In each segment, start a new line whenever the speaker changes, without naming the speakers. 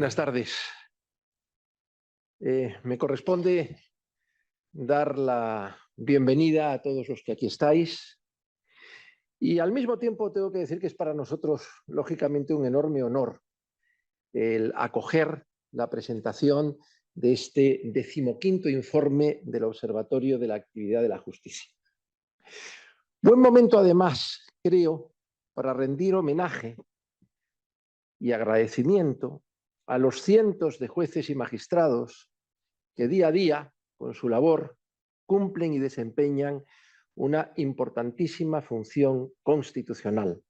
Buenas tardes. Me corresponde dar la bienvenida a todos los que aquí estáis y al mismo tiempo tengo que decir que es para nosotros, lógicamente, un enorme honor el acoger la presentación de este 15º informe del Observatorio de la Actividad de la Justicia. Buen momento, además, creo, para rendir homenaje y agradecimiento a los cientos de jueces y magistrados que día a día, con su labor, cumplen y desempeñan una importantísima función constitucional,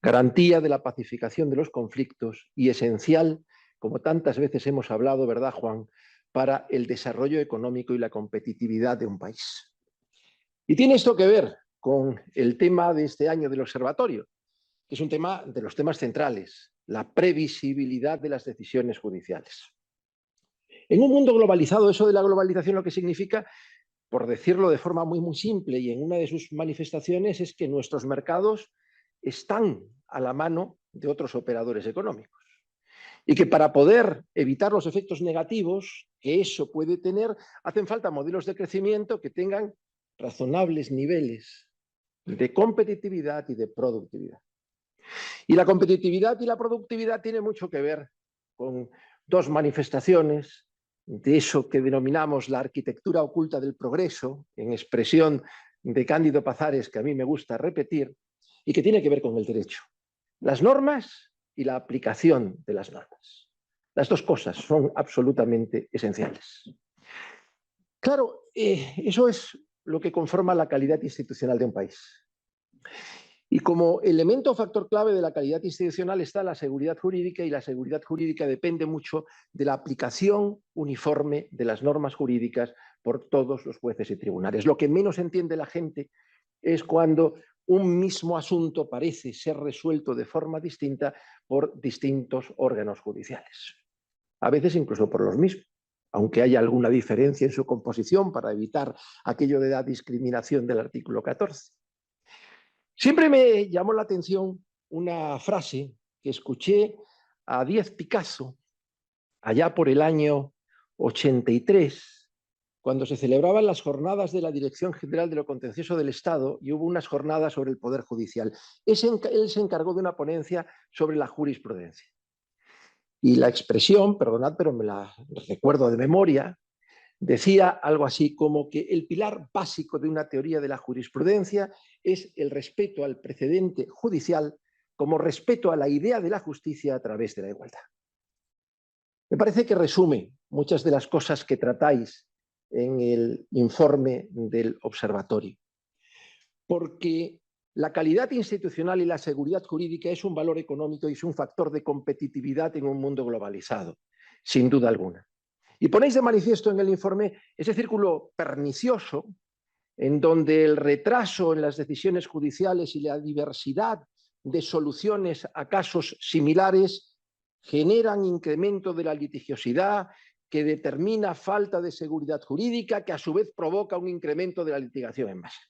garantía de la pacificación de los conflictos y esencial, como tantas veces hemos hablado, ¿verdad, Juan?, para el desarrollo económico y la competitividad de un país. Y tiene esto que ver con el tema de este año del observatorio, que es un tema de los temas centrales, la previsibilidad de las decisiones judiciales. En un mundo globalizado, eso de la globalización lo que significa, por decirlo de forma muy simple y en una de sus manifestaciones, es que nuestros mercados están a la mano de otros operadores económicos y que para poder evitar los efectos negativos que eso puede tener, hacen falta modelos de crecimiento que tengan razonables niveles de competitividad y de productividad. Y la competitividad y la productividad tienen mucho que ver con dos manifestaciones de eso que denominamos la arquitectura oculta del progreso, en expresión de Cándido Pazares, que a mí me gusta repetir, y que tiene que ver con el derecho. Las normas y la aplicación de las normas. Las dos cosas son absolutamente esenciales. Claro, eso es lo que conforma la calidad institucional de un país. Y como elemento o factor clave de la calidad institucional está la seguridad jurídica, y la seguridad jurídica depende mucho de la aplicación uniforme de las normas jurídicas por todos los jueces y tribunales. Lo que menos entiende la gente es cuando un mismo asunto parece ser resuelto de forma distinta por distintos órganos judiciales. A veces incluso por los mismos, aunque haya alguna diferencia en su composición para evitar aquello de la discriminación del artículo 14. Siempre me llamó la atención una frase que escuché a Díaz Picasso allá por el año 83, cuando se celebraban las jornadas de la Dirección General de lo Contencioso del Estado y hubo unas jornadas sobre el Poder Judicial. Él se encargó de una ponencia sobre la jurisprudencia. Y la expresión, perdonad, pero me la recuerdo de memoria, decía algo así como que el pilar básico de una teoría de la jurisprudencia es el respeto al precedente judicial como respeto a la idea de la justicia a través de la igualdad. Me parece que resume muchas de las cosas que tratáis en el informe del observatorio, porque la calidad institucional y la seguridad jurídica es un valor económico y es un factor de competitividad en un mundo globalizado, sin duda alguna. Y ponéis de manifiesto en el informe ese círculo pernicioso en donde el retraso en las decisiones judiciales y la diversidad de soluciones a casos similares generan incremento de la litigiosidad que determina falta de seguridad jurídica, que a su vez provoca un incremento de la litigación en masa.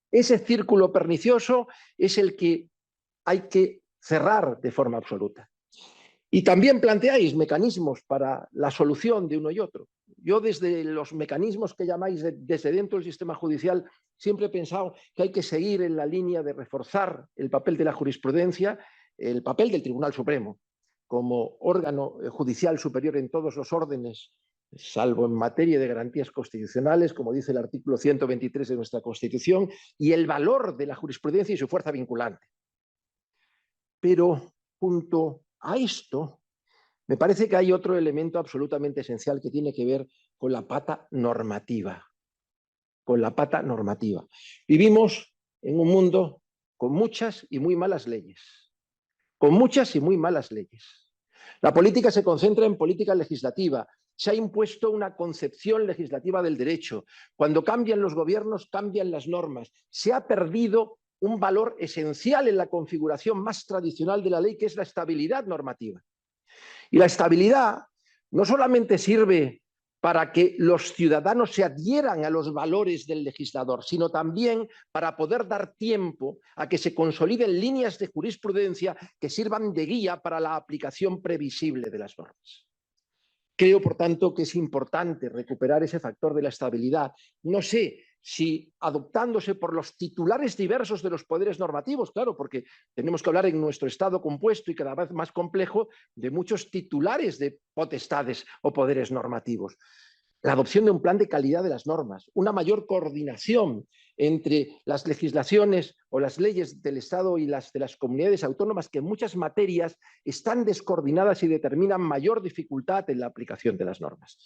Ese círculo pernicioso es el que hay que cerrar de forma absoluta. Y también planteáis mecanismos para la solución de uno y otro. Yo desde los mecanismos que llamáis desde dentro del sistema judicial siempre he pensado que hay que seguir en la línea de reforzar el papel de la jurisprudencia, el papel del Tribunal Supremo como órgano judicial superior en todos los órdenes, salvo en materia de garantías constitucionales, como dice el artículo 123 de nuestra Constitución, y el valor de la jurisprudencia y su fuerza vinculante. Pero junto a esto, me parece que hay otro elemento absolutamente esencial que tiene que ver con la pata normativa. Con la pata normativa. Vivimos en un mundo con muchas y muy malas leyes. Con muchas y muy malas leyes. La política se concentra en política legislativa. Se ha impuesto una concepción legislativa del derecho. Cuando cambian los gobiernos, cambian las normas. Se ha perdido un valor esencial en la configuración más tradicional de la ley, que es la estabilidad normativa. Y la estabilidad no solamente sirve para que los ciudadanos se adhieran a los valores del legislador, sino también para poder dar tiempo a que se consoliden líneas de jurisprudencia que sirvan de guía para la aplicación previsible de las normas. Creo, por tanto, que es importante recuperar ese factor de la estabilidad. No sé si adoptándose por los titulares diversos de los poderes normativos, claro, porque tenemos que hablar en nuestro Estado compuesto y cada vez más complejo de muchos titulares de potestades o poderes normativos. La adopción de un plan de calidad de las normas, una mayor coordinación entre las legislaciones o las leyes del Estado y las de las comunidades autónomas, que en muchas materias están descoordinadas y determinan mayor dificultad en la aplicación de las normas.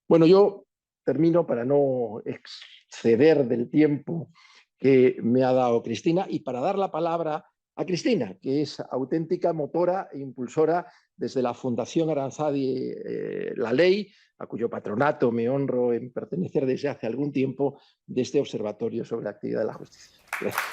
Bueno, yo termino para no exceder del tiempo que me ha dado Cristina y para dar la palabra a Cristina, que es auténtica motora e impulsora desde la Fundación Aranzadi La Ley, a cuyo patronato me honro en pertenecer desde hace algún tiempo, de este observatorio sobre la actividad de la justicia. Gracias.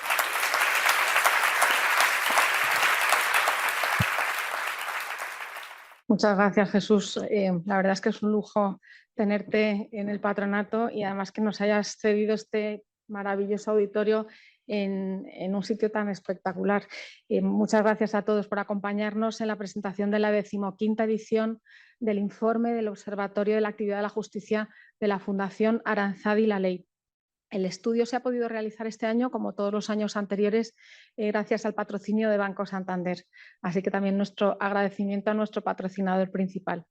Muchas gracias, Jesús. La verdad es que es un lujo tenerte en el patronato y además que nos hayas cedido este maravilloso auditorio en un sitio tan espectacular. Muchas gracias a todos por acompañarnos en la presentación de la 15ª edición del informe del Observatorio de la Actividad de la Justicia de la Fundación Aranzadi La Ley. El estudio se ha podido realizar este año, como todos los años anteriores, gracias al patrocinio de Banco Santander. Así que también nuestro agradecimiento a nuestro patrocinador principal.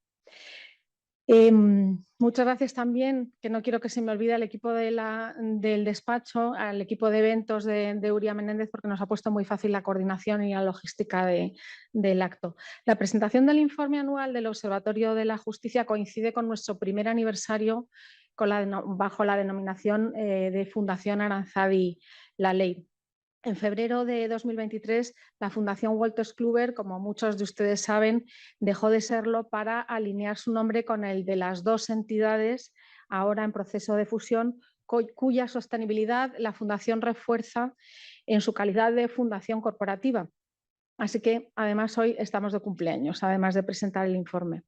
Muchas gracias también, que no quiero que se me olvide, al equipo del despacho, al equipo de eventos de Uria Menéndez, porque nos ha puesto muy fácil la coordinación y la logística del acto. La presentación del informe anual del Observatorio de la Justicia coincide con nuestro primer aniversario bajo la denominación de Fundación Aranzadi La Ley. En febrero de 2023, la Fundación Wolters Kluwer, como muchos de ustedes saben, dejó de serlo para alinear su nombre con el de las dos entidades ahora en proceso de fusión, cuya sostenibilidad la Fundación refuerza en su calidad de fundación corporativa. Así que, además, hoy estamos de cumpleaños, además de presentar el informe.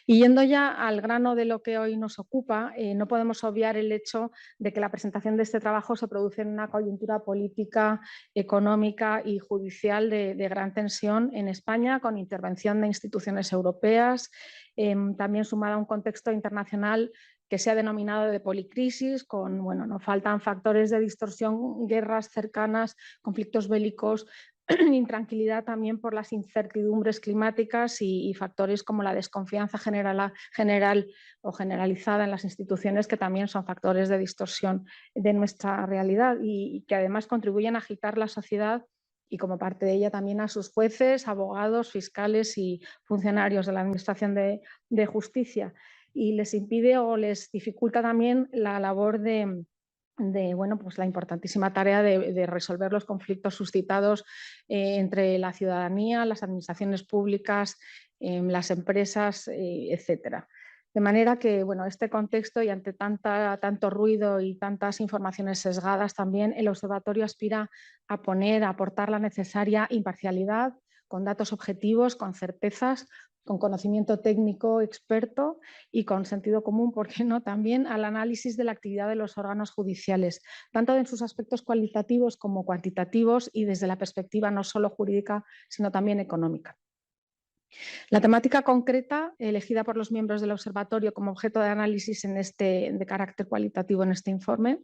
Y yendo ya al grano de lo que hoy nos ocupa, no podemos obviar el hecho de que la presentación de este trabajo se produce en una coyuntura política, económica y judicial de gran tensión en España, con intervención de instituciones europeas, también sumada a un contexto internacional que se ha denominado de policrisis, con, bueno, no faltan factores de distorsión, guerras cercanas, conflictos bélicos, intranquilidad también por las incertidumbres climáticas y factores como la desconfianza general o generalizada en las instituciones, que también son factores de distorsión de nuestra realidad y que además contribuyen a agitar la sociedad y como parte de ella también a sus jueces, abogados, fiscales y funcionarios de la Administración de Justicia, y les impide o les dificulta también la labor de bueno, pues la importantísima tarea de resolver los conflictos suscitados entre la ciudadanía, las administraciones públicas, las empresas, etcétera. De manera que, bueno, este contexto y ante tanto ruido y tantas informaciones sesgadas también, el observatorio aspira a aportar la necesaria imparcialidad, con datos objetivos, con certezas, con conocimiento técnico experto y con sentido común, ¿por qué no?, también al análisis de la actividad de los órganos judiciales, tanto en sus aspectos cualitativos como cuantitativos y desde la perspectiva no solo jurídica, sino también económica. La temática concreta elegida por los miembros del observatorio como objeto de análisis de carácter cualitativo en este informe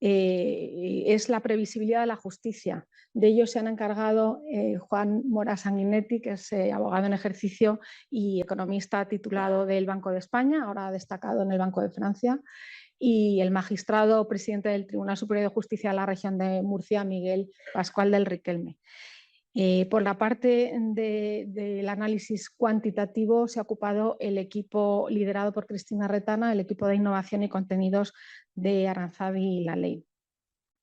es la previsibilidad de la justicia. De ello se han encargado Juan Mora Sanguinetti, que es abogado en ejercicio y economista titulado del Banco de España, ahora destacado en el Banco de Francia, y el magistrado presidente del Tribunal Superior de Justicia de la región de Murcia, Miguel Pascual del Riquelme. Por la parte del análisis cuantitativo se ha ocupado el equipo liderado por Cristina Retana, el equipo de innovación y contenidos de Aranzadi La Ley.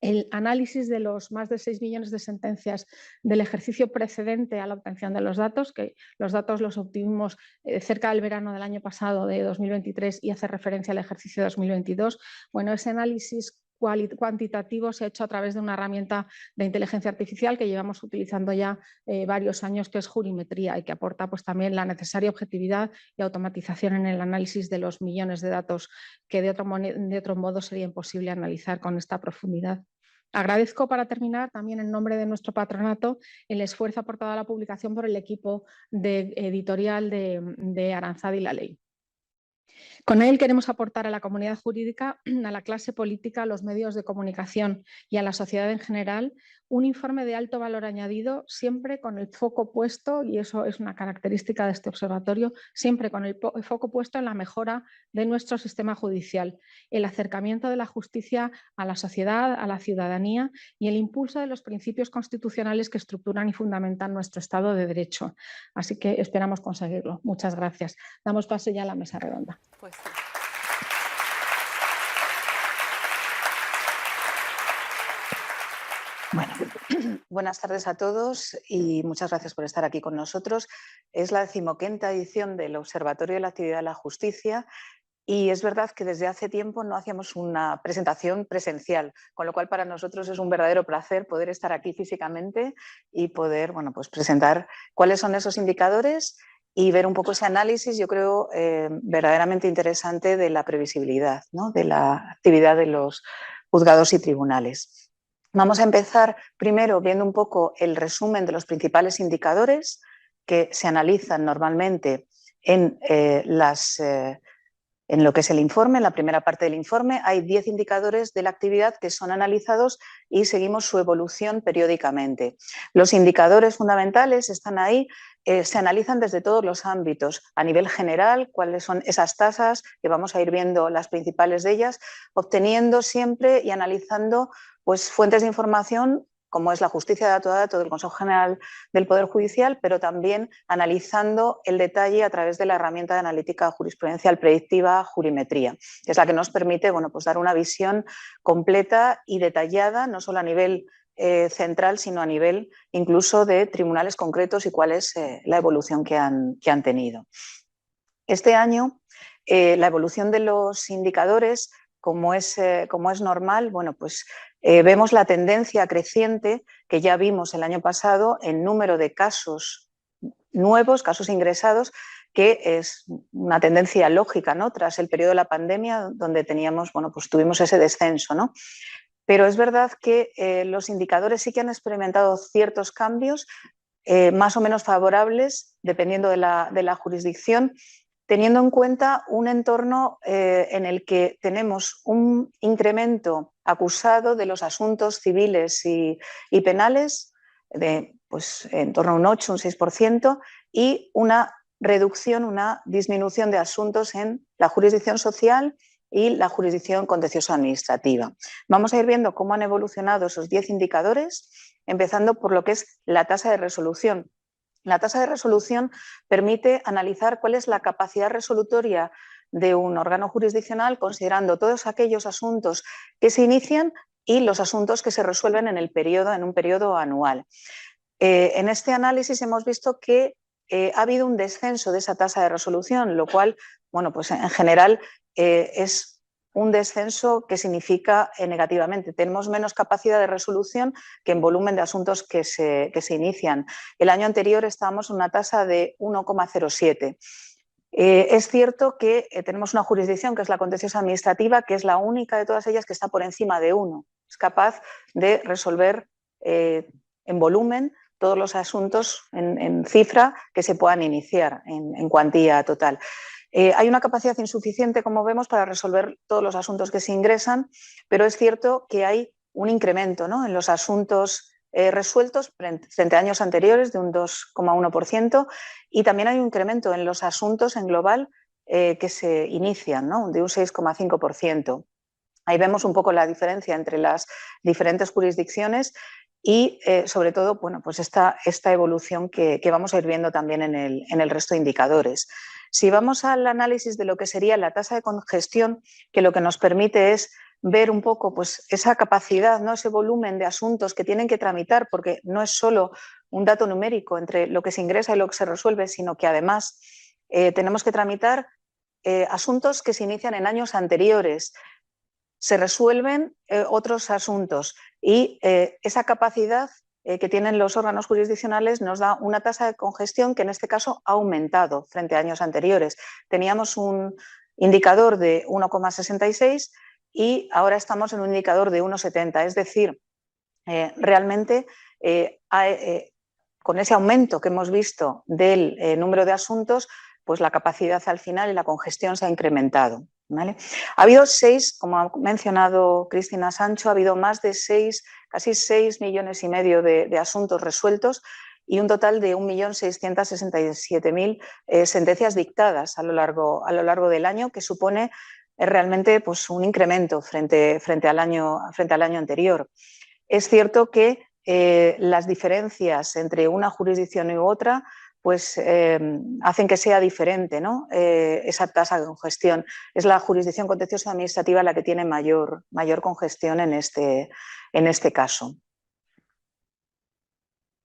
El análisis de los más de 6 millones de sentencias del ejercicio precedente a la obtención de los datos, que los datos los obtuvimos cerca del verano del año pasado, de 2023, y hace referencia al ejercicio 2022, bueno, ese análisis cuantitativo se ha hecho a través de una herramienta de inteligencia artificial que llevamos utilizando ya varios años, que es Jurimetría, y que aporta pues, también la necesaria objetividad y automatización en el análisis de los millones de datos que de otro modo sería imposible analizar con esta profundidad. Agradezco, para terminar, también en nombre de nuestro patronato, el esfuerzo aportado a la publicación por el equipo editorial de Aranzadi y la Ley. Con él queremos aportar a la comunidad jurídica, a la clase política, a los medios de comunicación y a la sociedad en general un informe de alto valor añadido, siempre con el foco puesto, y eso es una característica de este observatorio, siempre con el foco puesto en la mejora de nuestro sistema judicial, el acercamiento de la justicia a la sociedad, a la ciudadanía y el impulso de los principios constitucionales que estructuran y fundamentan nuestro Estado de Derecho. Así que esperamos conseguirlo. Muchas gracias. Damos paso ya a la mesa redonda.
Pues sí. Bueno, buenas tardes a todos y muchas gracias por estar aquí con nosotros. Es la 15ª edición del Observatorio de la Actividad de la Justicia y es verdad que desde hace tiempo no hacíamos una presentación presencial, con lo cual para nosotros es un verdadero placer poder estar aquí físicamente y poder, bueno, pues presentar cuáles son esos indicadores y ver un poco ese análisis, yo creo, verdaderamente interesante de la previsibilidad, ¿no?, de la actividad de los juzgados y tribunales. Vamos a empezar primero viendo un poco el resumen de los principales indicadores que se analizan normalmente en lo que es el informe. En la primera parte del informe hay 10 indicadores de la actividad que son analizados y seguimos su evolución periódicamente. Los indicadores fundamentales están ahí, se analizan desde todos los ámbitos. A nivel general, cuáles son esas tasas, que vamos a ir viendo las principales de ellas, obteniendo siempre y analizando pues, fuentes de información como es la justicia de dato a dato del Consejo General del Poder Judicial, pero también analizando el detalle a través de la herramienta de analítica jurisprudencial predictiva Jurimetría, que es la que nos permite, bueno, pues dar una visión completa y detallada, no solo a nivel central, sino a nivel incluso de tribunales concretos y cuál es la evolución que han tenido. Este año, la evolución de los indicadores, como es normal, bueno, pues vemos la tendencia creciente que ya vimos el año pasado en número de casos nuevos, casos ingresados, que es una tendencia lógica, ¿no?, tras el periodo de la pandemia, donde teníamos, bueno, pues tuvimos ese descenso, ¿no? Pero es verdad que los indicadores sí que han experimentado ciertos cambios, más o menos favorables, dependiendo de la jurisdicción, teniendo en cuenta un entorno en el que tenemos un incremento acusado de los asuntos civiles y penales de pues, en torno a un 8, un 6%, y una reducción, una disminución de asuntos en la jurisdicción social y la jurisdicción contencioso administrativa. Vamos a ir viendo cómo han evolucionado esos 10 indicadores, empezando por lo que es la tasa de resolución. La tasa de resolución permite analizar cuál es la capacidad resolutoria de un órgano jurisdiccional, considerando todos aquellos asuntos que se inician y los asuntos que se resuelven en un periodo anual. En este análisis hemos visto que ha habido un descenso de esa tasa de resolución, lo cual, bueno, pues en general es un descenso que significa negativamente. Tenemos menos capacidad de resolución que en volumen de asuntos que se inician. El año anterior estábamos en una tasa de 1,07. Es cierto que tenemos una jurisdicción que es la contencioso administrativa, que es la única de todas ellas que está por encima de 1. Es capaz de resolver en volumen todos los asuntos en cifra que se puedan iniciar en cuantía total. Hay una capacidad insuficiente, como vemos, para resolver todos los asuntos que se ingresan, pero es cierto que hay un incremento, ¿no?, en los asuntos resueltos frente a años anteriores de un 2,1%, y también hay un incremento en los asuntos en global que se inician, ¿no?, de un 6,5%. Ahí vemos un poco la diferencia entre las diferentes jurisdicciones y, sobre todo, bueno, pues esta evolución que vamos a ir viendo también en el resto de indicadores. Si vamos al análisis de lo que sería la tasa de congestión, que lo que nos permite es ver un poco pues, esa capacidad, ¿no?, ese volumen de asuntos que tienen que tramitar, porque no es solo un dato numérico entre lo que se ingresa y lo que se resuelve, sino que además tenemos que tramitar asuntos que se inician en años anteriores. se resuelven otros asuntos y esa capacidad que tienen los órganos jurisdiccionales nos da una tasa de congestión que en este caso ha aumentado frente a años anteriores. Teníamos un indicador de 1,66 y ahora estamos en un indicador de 1,70, es decir, realmente con ese aumento que hemos visto del número de asuntos, pues la capacidad al final y la congestión se ha incrementado, ¿vale? Ha habido 6, como ha mencionado Cristina Sancho, ha habido más de 6, casi 6,5 millones de asuntos resueltos y un total de 1.667.000 sentencias dictadas a lo largo del año, que supone realmente pues, un incremento frente al año anterior. Es cierto que las diferencias entre una jurisdicción u otra pues hacen que sea diferente, ¿no? Esa tasa de congestión. Es la jurisdicción contenciosa administrativa la que tiene mayor congestión en este caso.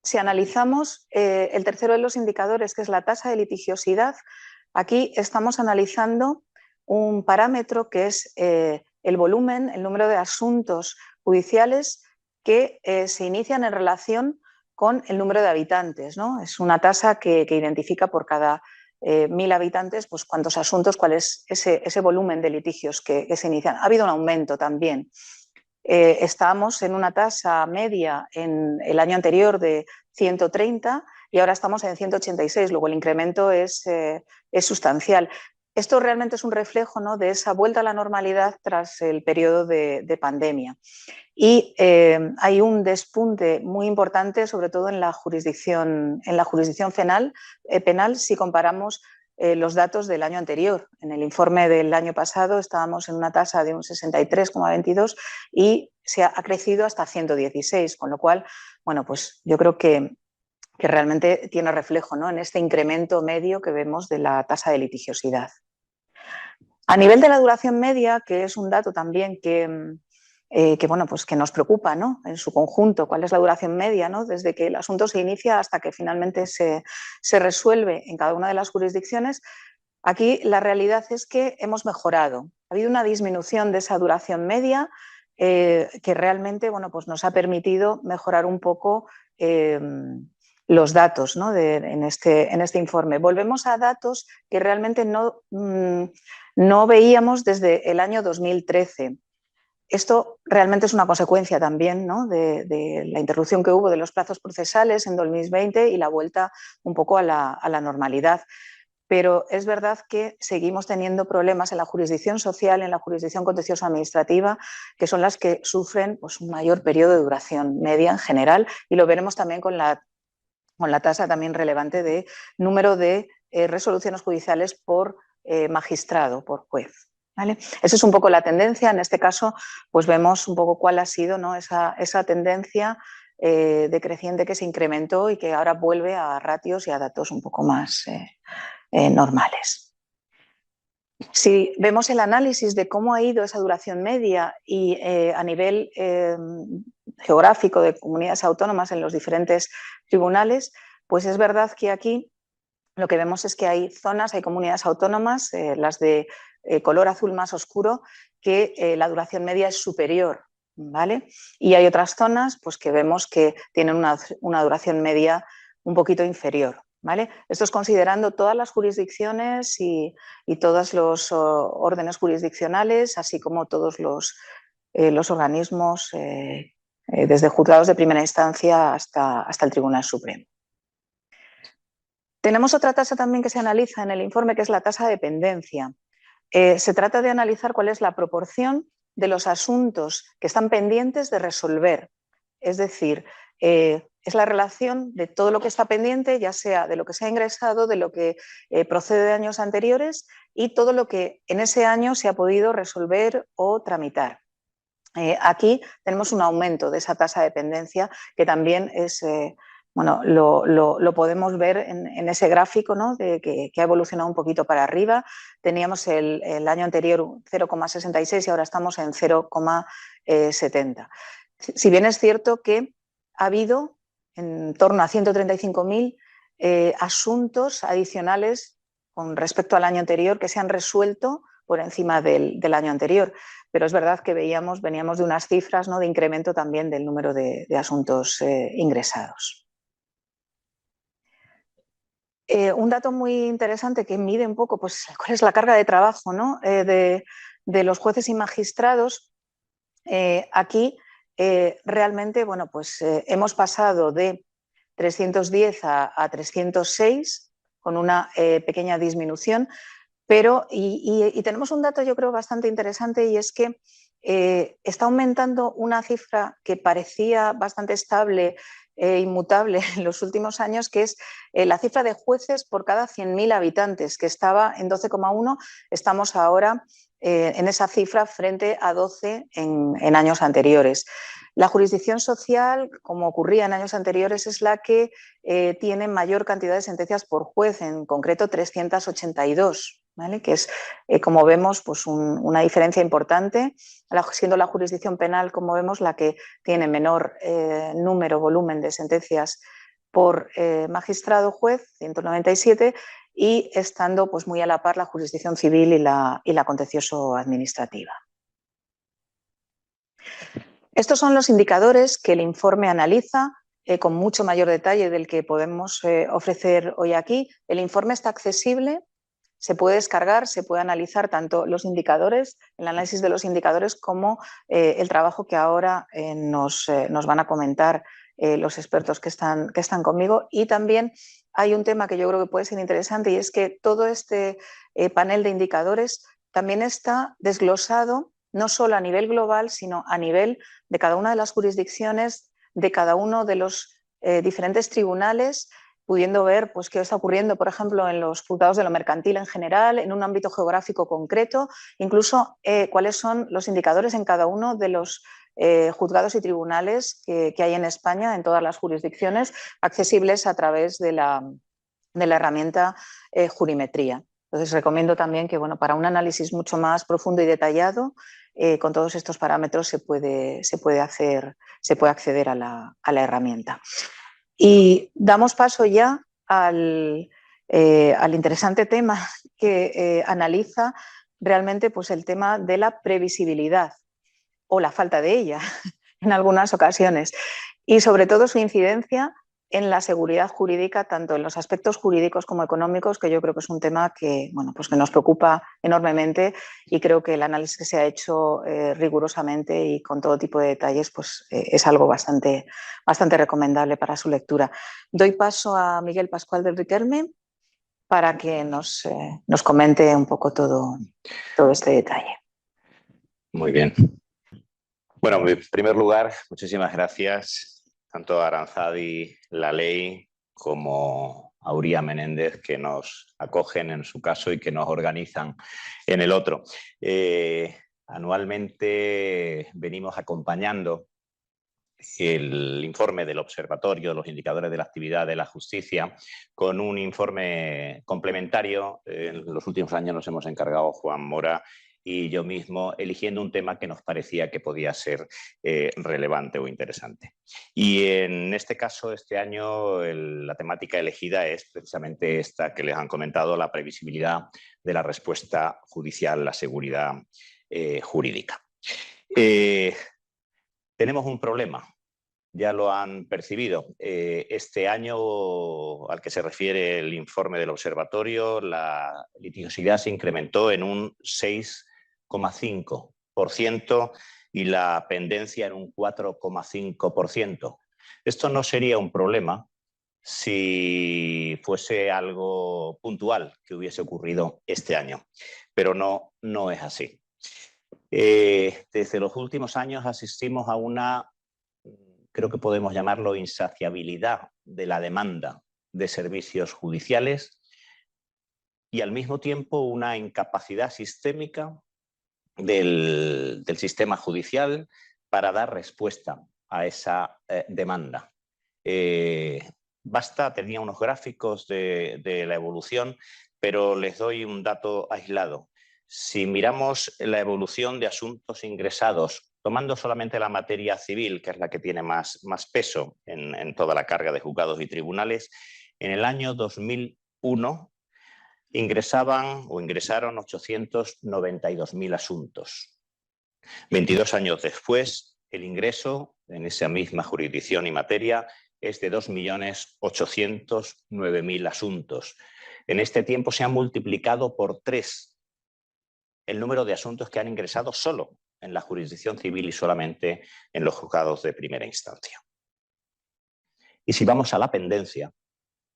Si analizamos el tercero de los indicadores, que es la tasa de litigiosidad, aquí estamos analizando un parámetro que es el volumen, el número de asuntos judiciales que se inician en relación con el número de habitantes, ¿no? Es una tasa que identifica por cada 1.000 habitantes pues cuántos asuntos, cuál es ese volumen de litigios que se inician. Ha habido un aumento también. Estábamos en una tasa media en el año anterior de 130 y ahora estamos en 186, luego el incremento es sustancial. Esto realmente es un reflejo, ¿no?, de esa vuelta a la normalidad tras el periodo de pandemia. Y hay un despunte muy importante, sobre todo en la jurisdicción penal, si comparamos los datos del año anterior. En el informe del año pasado estábamos en una tasa de un 63,22 y se ha crecido hasta 116, con lo cual, bueno, pues yo creo que realmente tiene reflejo, ¿no?, en este incremento medio que vemos de la tasa de litigiosidad. A nivel de la duración media, que es un dato también que bueno, pues que nos preocupa, ¿no?, en su conjunto, cuál es la duración media, ¿no?, desde que el asunto se inicia hasta que finalmente se resuelve en cada una de las jurisdicciones. Aquí la realidad es que hemos mejorado. Ha habido una disminución de esa duración media que realmente, bueno, pues nos ha permitido mejorar un poco los datos, ¿no?, en este informe. Volvemos a datos que realmente no veíamos desde el año 2013. Esto realmente es una consecuencia también, ¿no?, de la interrupción que hubo de los plazos procesales en 2020 y la vuelta un poco a la normalidad. Pero es verdad que seguimos teniendo problemas en la jurisdicción social, en la jurisdicción contenciosa administrativa, que son las que sufren pues, un mayor periodo de duración media en general, y lo veremos también con la tasa también relevante de número de resoluciones judiciales por magistrado, por juez. ¿Vale? Esa es un poco la tendencia. En este caso, pues vemos un poco cuál ha sido, ¿no?, esa tendencia decreciente que se incrementó y que ahora vuelve a ratios y a datos un poco más normales. Si vemos el análisis de cómo ha ido esa duración media y a nivel geográfico de comunidades autónomas en los diferentes tribunales, pues es verdad que aquí lo que vemos es que hay zonas, hay comunidades autónomas, las de color azul más oscuro, que la duración media es superior, ¿vale? Y hay otras zonas pues, que vemos que tienen una duración media un poquito inferior, ¿vale? Esto es considerando todas las jurisdicciones y todos los órdenes jurisdiccionales, así como todos los organismos, desde juzgados de primera instancia hasta el Tribunal Supremo. Tenemos otra tasa también que se analiza en el informe, que es la tasa de pendencia. Se trata de analizar cuál es la proporción de los asuntos que están pendientes de resolver. Es decir, es la relación de todo lo que está pendiente, ya sea de lo que se ha ingresado, de lo que procede de años anteriores y todo lo que en ese año se ha podido resolver o tramitar. Aquí tenemos un aumento de esa tasa de pendencia que también es... bueno, lo podemos ver en ese gráfico, ¿no?, que ha evolucionado un poquito para arriba. Teníamos el año anterior 0,66 y ahora estamos en 0,70. Si bien es cierto que ha habido en torno a 135.000 asuntos adicionales con respecto al año anterior que se han resuelto por encima del año anterior. pero es verdad que veníamos de unas cifras, ¿no?, de incremento también del número de asuntos ingresados. Un dato muy interesante que mide un poco pues, cuál es la carga de trabajo, ¿no?, de los jueces y magistrados. Aquí realmente bueno, pues, hemos pasado de 310 a 306 con una pequeña disminución, pero y tenemos un dato yo creo bastante interesante, y es que está aumentando una cifra que parecía bastante estable e inmutable en los últimos años, que es la cifra de jueces por cada 100.000 habitantes, que estaba en 12,1, estamos ahora en esa cifra frente a 12 en años anteriores. La jurisdicción social, como ocurría en años anteriores, es la que tiene mayor cantidad de sentencias por juez, en concreto 382. ¿Vale? Que es, como vemos, pues una diferencia importante, siendo la jurisdicción penal, como vemos, la que tiene menor volumen de sentencias por magistrado juez, 197, y estando pues, muy a la par la jurisdicción civil y la contencioso administrativa. Estos son los indicadores que el informe analiza con mucho mayor detalle del que podemos ofrecer hoy aquí. El informe está accesible. Se puede descargar, se puede analizar tanto los indicadores, el análisis de los indicadores, como el trabajo que ahora nos van a comentar los expertos que están conmigo. Y también hay un tema que yo creo que puede ser interesante, y es que todo este panel de indicadores también está desglosado no solo a nivel global, sino a nivel de cada una de las jurisdicciones, de cada uno de los diferentes tribunales, pudiendo ver pues, qué está ocurriendo, por ejemplo, en los juzgados de lo mercantil en general, en un ámbito geográfico concreto, incluso cuáles son los indicadores en cada uno de los juzgados y tribunales que hay en España, en todas las jurisdicciones, accesibles a través de la herramienta Jurimetría. Entonces, recomiendo también que, bueno, para un análisis mucho más profundo y detallado, con todos estos parámetros se puede acceder a la herramienta. Y damos paso ya al interesante tema que analiza realmente pues, el tema de la previsibilidad o la falta de ella en algunas ocasiones, y sobre todo su incidencia en la seguridad jurídica, tanto en los aspectos jurídicos como económicos, que yo creo que es un tema que, bueno, pues que nos preocupa enormemente, y creo que el análisis que se ha hecho rigurosamente y con todo tipo de detalles pues, es algo bastante recomendable para su lectura. Doy paso a Miguel Pascual del Riquelme para que nos comente un poco todo este detalle.
Muy bien. Bueno, en primer lugar, muchísimas gracias tanto a Aranzadi La Ley como a Uría Menéndez, que nos acogen en su caso y que nos organizan en el otro. Anualmente venimos acompañando el informe del Observatorio de los Indicadores de la Actividad de la Justicia con un informe complementario. En los últimos años nos hemos encargado Juan Mora y yo mismo, eligiendo un tema que nos parecía que podía ser relevante o interesante. Y en este caso, este año, la temática elegida es precisamente esta que les han comentado, la previsibilidad de la respuesta judicial, la seguridad jurídica. Tenemos un problema, ya lo han percibido. Este año al que se refiere el informe del observatorio, la litigiosidad se incrementó en un 6,5% y la pendencia en un 4,5%. Esto no sería un problema si fuese algo puntual que hubiese ocurrido este año, pero no es así. Desde los últimos años asistimos a una, creo que podemos llamarlo, insaciabilidad de la demanda de servicios judiciales y al mismo tiempo una incapacidad sistémica del sistema judicial para dar respuesta a esa demanda. Tenía unos gráficos de la evolución, pero les doy un dato aislado. Si miramos la evolución de asuntos ingresados, tomando solamente la materia civil, que es la que tiene más peso en toda la carga de juzgados y tribunales, en el año 2001 ingresaron 892.000 asuntos. 22 años después, el ingreso en esa misma jurisdicción y materia es de 2.809.000 asuntos. En este tiempo se ha multiplicado por 3 el número de asuntos que han ingresado solo en la jurisdicción civil y solamente en los juzgados de primera instancia. Y si vamos a la pendencia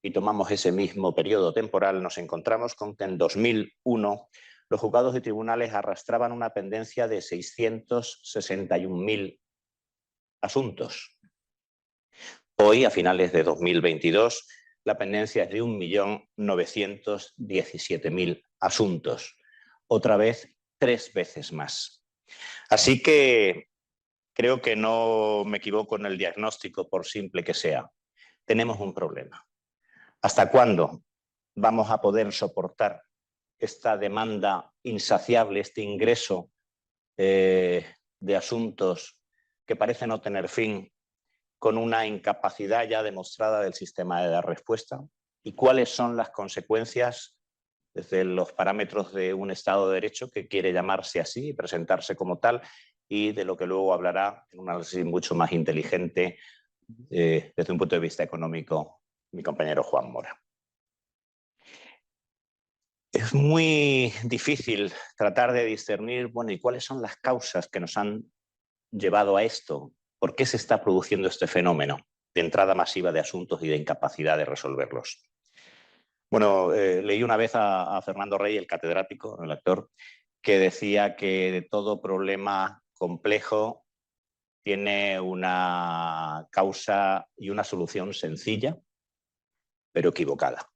y tomamos ese mismo periodo temporal, nos encontramos con que en 2001 los juzgados y tribunales arrastraban una pendencia de 661.000 asuntos. Hoy, a finales de 2022, la pendencia es de 1.917.000 asuntos. Otra vez, 3 veces más. Así que creo que no me equivoco en el diagnóstico, por simple que sea. Tenemos un problema. ¿Hasta cuándo vamos a poder soportar esta demanda insaciable, este ingreso de asuntos que parece no tener fin, con una incapacidad ya demostrada del sistema de dar respuesta? ¿Y cuáles son las consecuencias desde los parámetros de un Estado de Derecho que quiere llamarse así y presentarse como tal, y de lo que luego hablará en un análisis mucho más inteligente desde un punto de vista económico mi compañero Juan Mora? Es muy difícil tratar de discernir, bueno, ¿y cuáles son las causas que nos han llevado a esto? ¿Por qué se está produciendo este fenómeno de entrada masiva de asuntos y de incapacidad de resolverlos? Bueno, leí una vez a Fernando Rey, el catedrático, el actor, que decía que todo problema complejo tiene una causa y una solución sencilla, pero equivocada.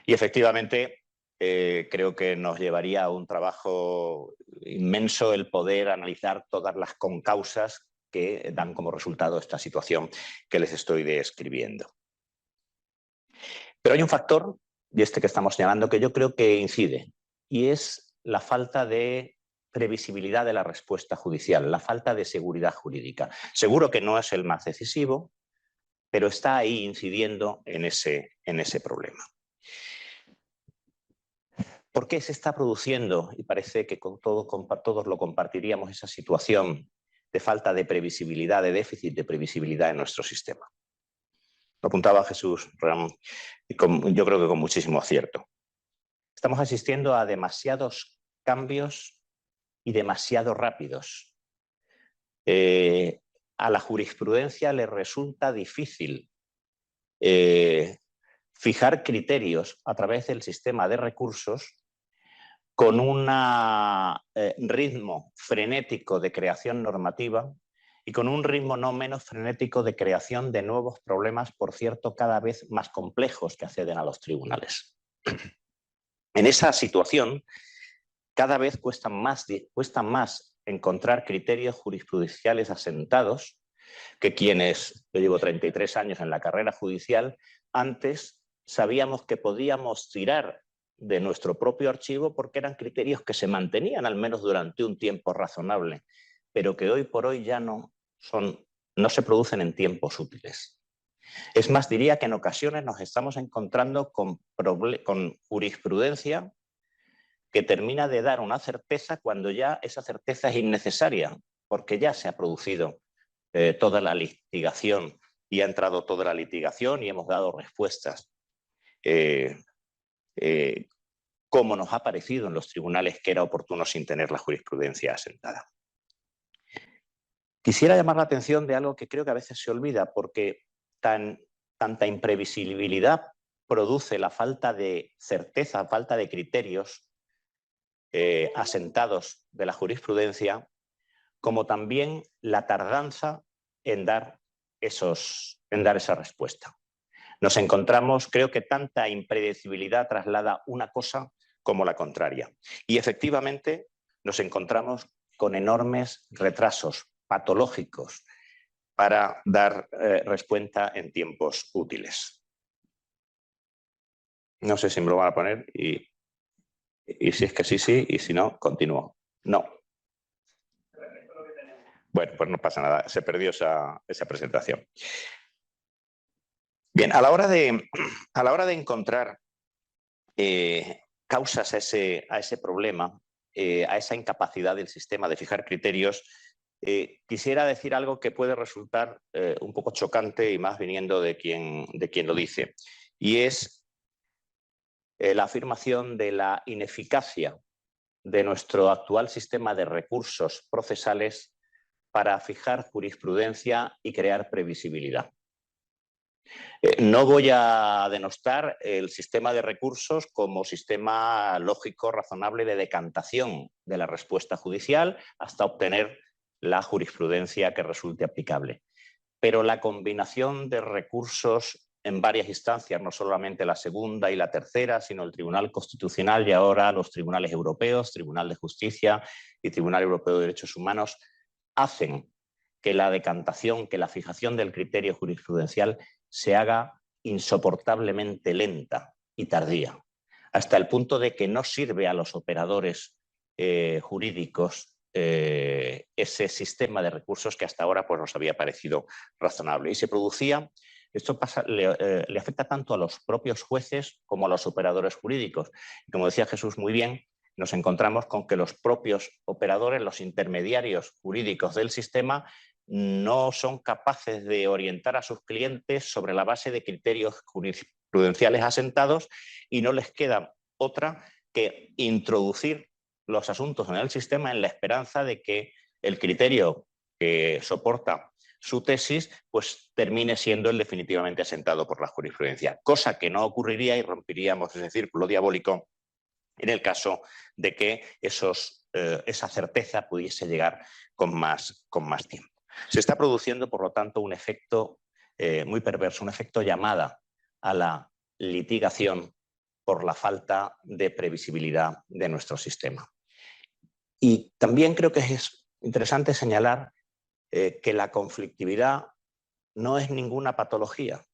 Y efectivamente, creo que nos llevaría a un trabajo inmenso el poder analizar todas las concausas que dan como resultado esta situación que les estoy describiendo. Pero hay un factor, y este que estamos señalando, que yo creo que incide, y es la falta de previsibilidad de la respuesta judicial, la falta de seguridad jurídica. Seguro que no es el más decisivo, pero está ahí incidiendo en ese problema. ¿Por qué se está produciendo? Y parece que todos lo compartiríamos, esa situación de falta de previsibilidad, de déficit de previsibilidad en nuestro sistema. Lo apuntaba Jesús Ramón, y yo creo que con muchísimo acierto. Estamos asistiendo a demasiados cambios y demasiado rápidos. A la jurisprudencia le resulta difícil fijar criterios a través del sistema de recursos con un ritmo frenético de creación normativa y con un ritmo no menos frenético de creación de nuevos problemas, por cierto, cada vez más complejos que acceden a los tribunales. En esa situación, cada vez cuesta más encontrar criterios jurisprudenciales asentados que quienes, yo llevo 33 años en la carrera judicial, antes sabíamos que podíamos tirar de nuestro propio archivo porque eran criterios que se mantenían al menos durante un tiempo razonable, pero que hoy por hoy ya no se producen en tiempos útiles. Es más, diría que en ocasiones nos estamos encontrando con jurisprudencia que termina de dar una certeza cuando ya esa certeza es innecesaria, porque ya se ha producido toda la litigación y ha entrado toda la litigación y hemos dado respuestas. Como nos ha parecido en los tribunales que era oportuno sin tener la jurisprudencia asentada. Quisiera llamar la atención de algo que creo que a veces se olvida, porque tanta imprevisibilidad produce la falta de certeza, falta de criterios asentados de la jurisprudencia, como también la tardanza en dar esa respuesta. Nos encontramos, creo que tanta impredecibilidad traslada una cosa como la contraria. Y efectivamente nos encontramos con enormes retrasos patológicos para dar respuesta en tiempos útiles. No sé si me lo van a poner y si es que sí, y si no, continúo. No. Bueno, pues no pasa nada, se perdió esa presentación. Bien, a la hora de encontrar causas a ese problema, a esa incapacidad del sistema de fijar criterios, quisiera decir algo que puede resultar un poco chocante y más viniendo de quien lo dice, y es la afirmación de la ineficacia de nuestro actual sistema de recursos procesales para fijar jurisprudencia y crear previsibilidad. No voy a denostar el sistema de recursos como sistema lógico, razonable de decantación de la respuesta judicial hasta obtener la jurisprudencia que resulte aplicable. Pero la combinación de recursos en varias instancias, no solamente la segunda y la tercera, sino el Tribunal Constitucional y ahora los tribunales europeos, Tribunal de Justicia y Tribunal Europeo de Derechos Humanos, hacen que la decantación, que la fijación del criterio jurisprudencial se haga insoportablemente lenta y tardía, hasta el punto de que no sirve a los operadores jurídicos ese sistema de recursos que hasta ahora pues, nos había parecido razonable. Y se producía, esto le afecta tanto a los propios jueces como a los operadores jurídicos. Y como decía Jesús muy bien, nos encontramos con que los propios operadores, los intermediarios jurídicos del sistema, no son capaces de orientar a sus clientes sobre la base de criterios jurisprudenciales asentados y no les queda otra que introducir los asuntos en el sistema en la esperanza de que el criterio que soporta su tesis pues termine siendo el definitivamente asentado por la jurisprudencia, cosa que no ocurriría y romperíamos ese círculo diabólico en el caso de que esa certeza pudiese llegar con más tiempo. Se está produciendo, por lo tanto, un efecto muy perverso, un efecto llamada a la litigación por la falta de previsibilidad de nuestro sistema. Y también creo que es interesante señalar que la conflictividad no es ninguna patología.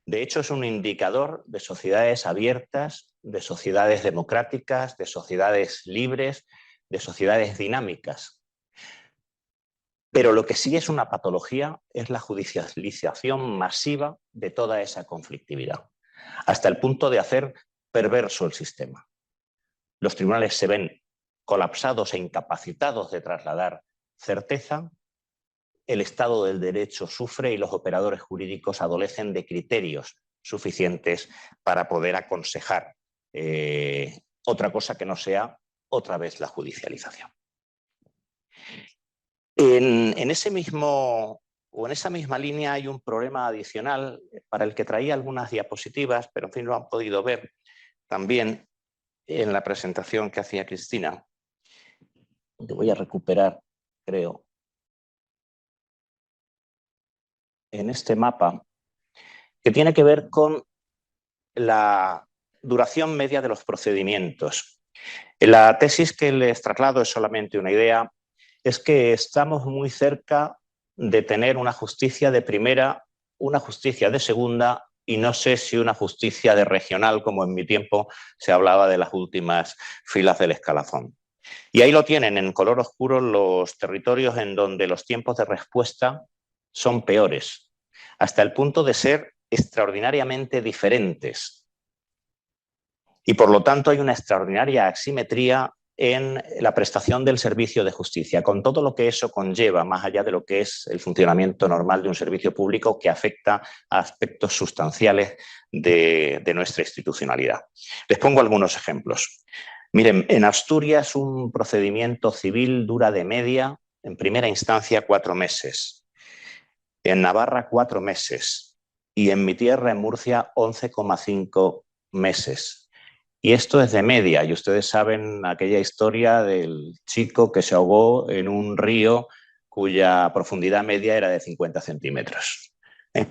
De hecho, es un indicador de sociedades abiertas, de sociedades democráticas, de sociedades libres, de sociedades dinámicas. Pero lo que sí es una patología es la judicialización masiva de toda esa conflictividad, hasta el punto de hacer perverso el sistema. Los tribunales se ven colapsados e incapacitados de trasladar certeza, el Estado del Derecho sufre y los operadores jurídicos adolecen de criterios suficientes para poder aconsejar otra cosa que no sea otra vez la judicialización. En esa misma línea hay un problema adicional para el que traía algunas diapositivas, pero en fin lo han podido ver también en la presentación que hacía Cristina. Que voy a recuperar, creo, en este mapa, que tiene que ver con la duración media de los procedimientos. La tesis que les traslado es solamente una idea, es que estamos muy cerca de tener una justicia de primera, una justicia de segunda y no sé si una justicia de regional, como en mi tiempo se hablaba de las últimas filas del escalafón. Y ahí lo tienen en color oscuro los territorios en donde los tiempos de respuesta son peores, hasta el punto de ser extraordinariamente diferentes. Y por lo tanto hay una extraordinaria asimetría en la prestación del servicio de justicia, con todo lo que eso conlleva, más allá de lo que es el funcionamiento normal de un servicio público que afecta a aspectos sustanciales de nuestra institucionalidad. Les pongo algunos ejemplos. Miren, en Asturias un procedimiento civil dura de media, en primera instancia, 4 meses. En Navarra, 4 meses. Y en mi tierra, en Murcia, 11,5 meses. Y esto es de media, y ustedes saben aquella historia del chico que se ahogó en un río cuya profundidad media era de 50 centímetros.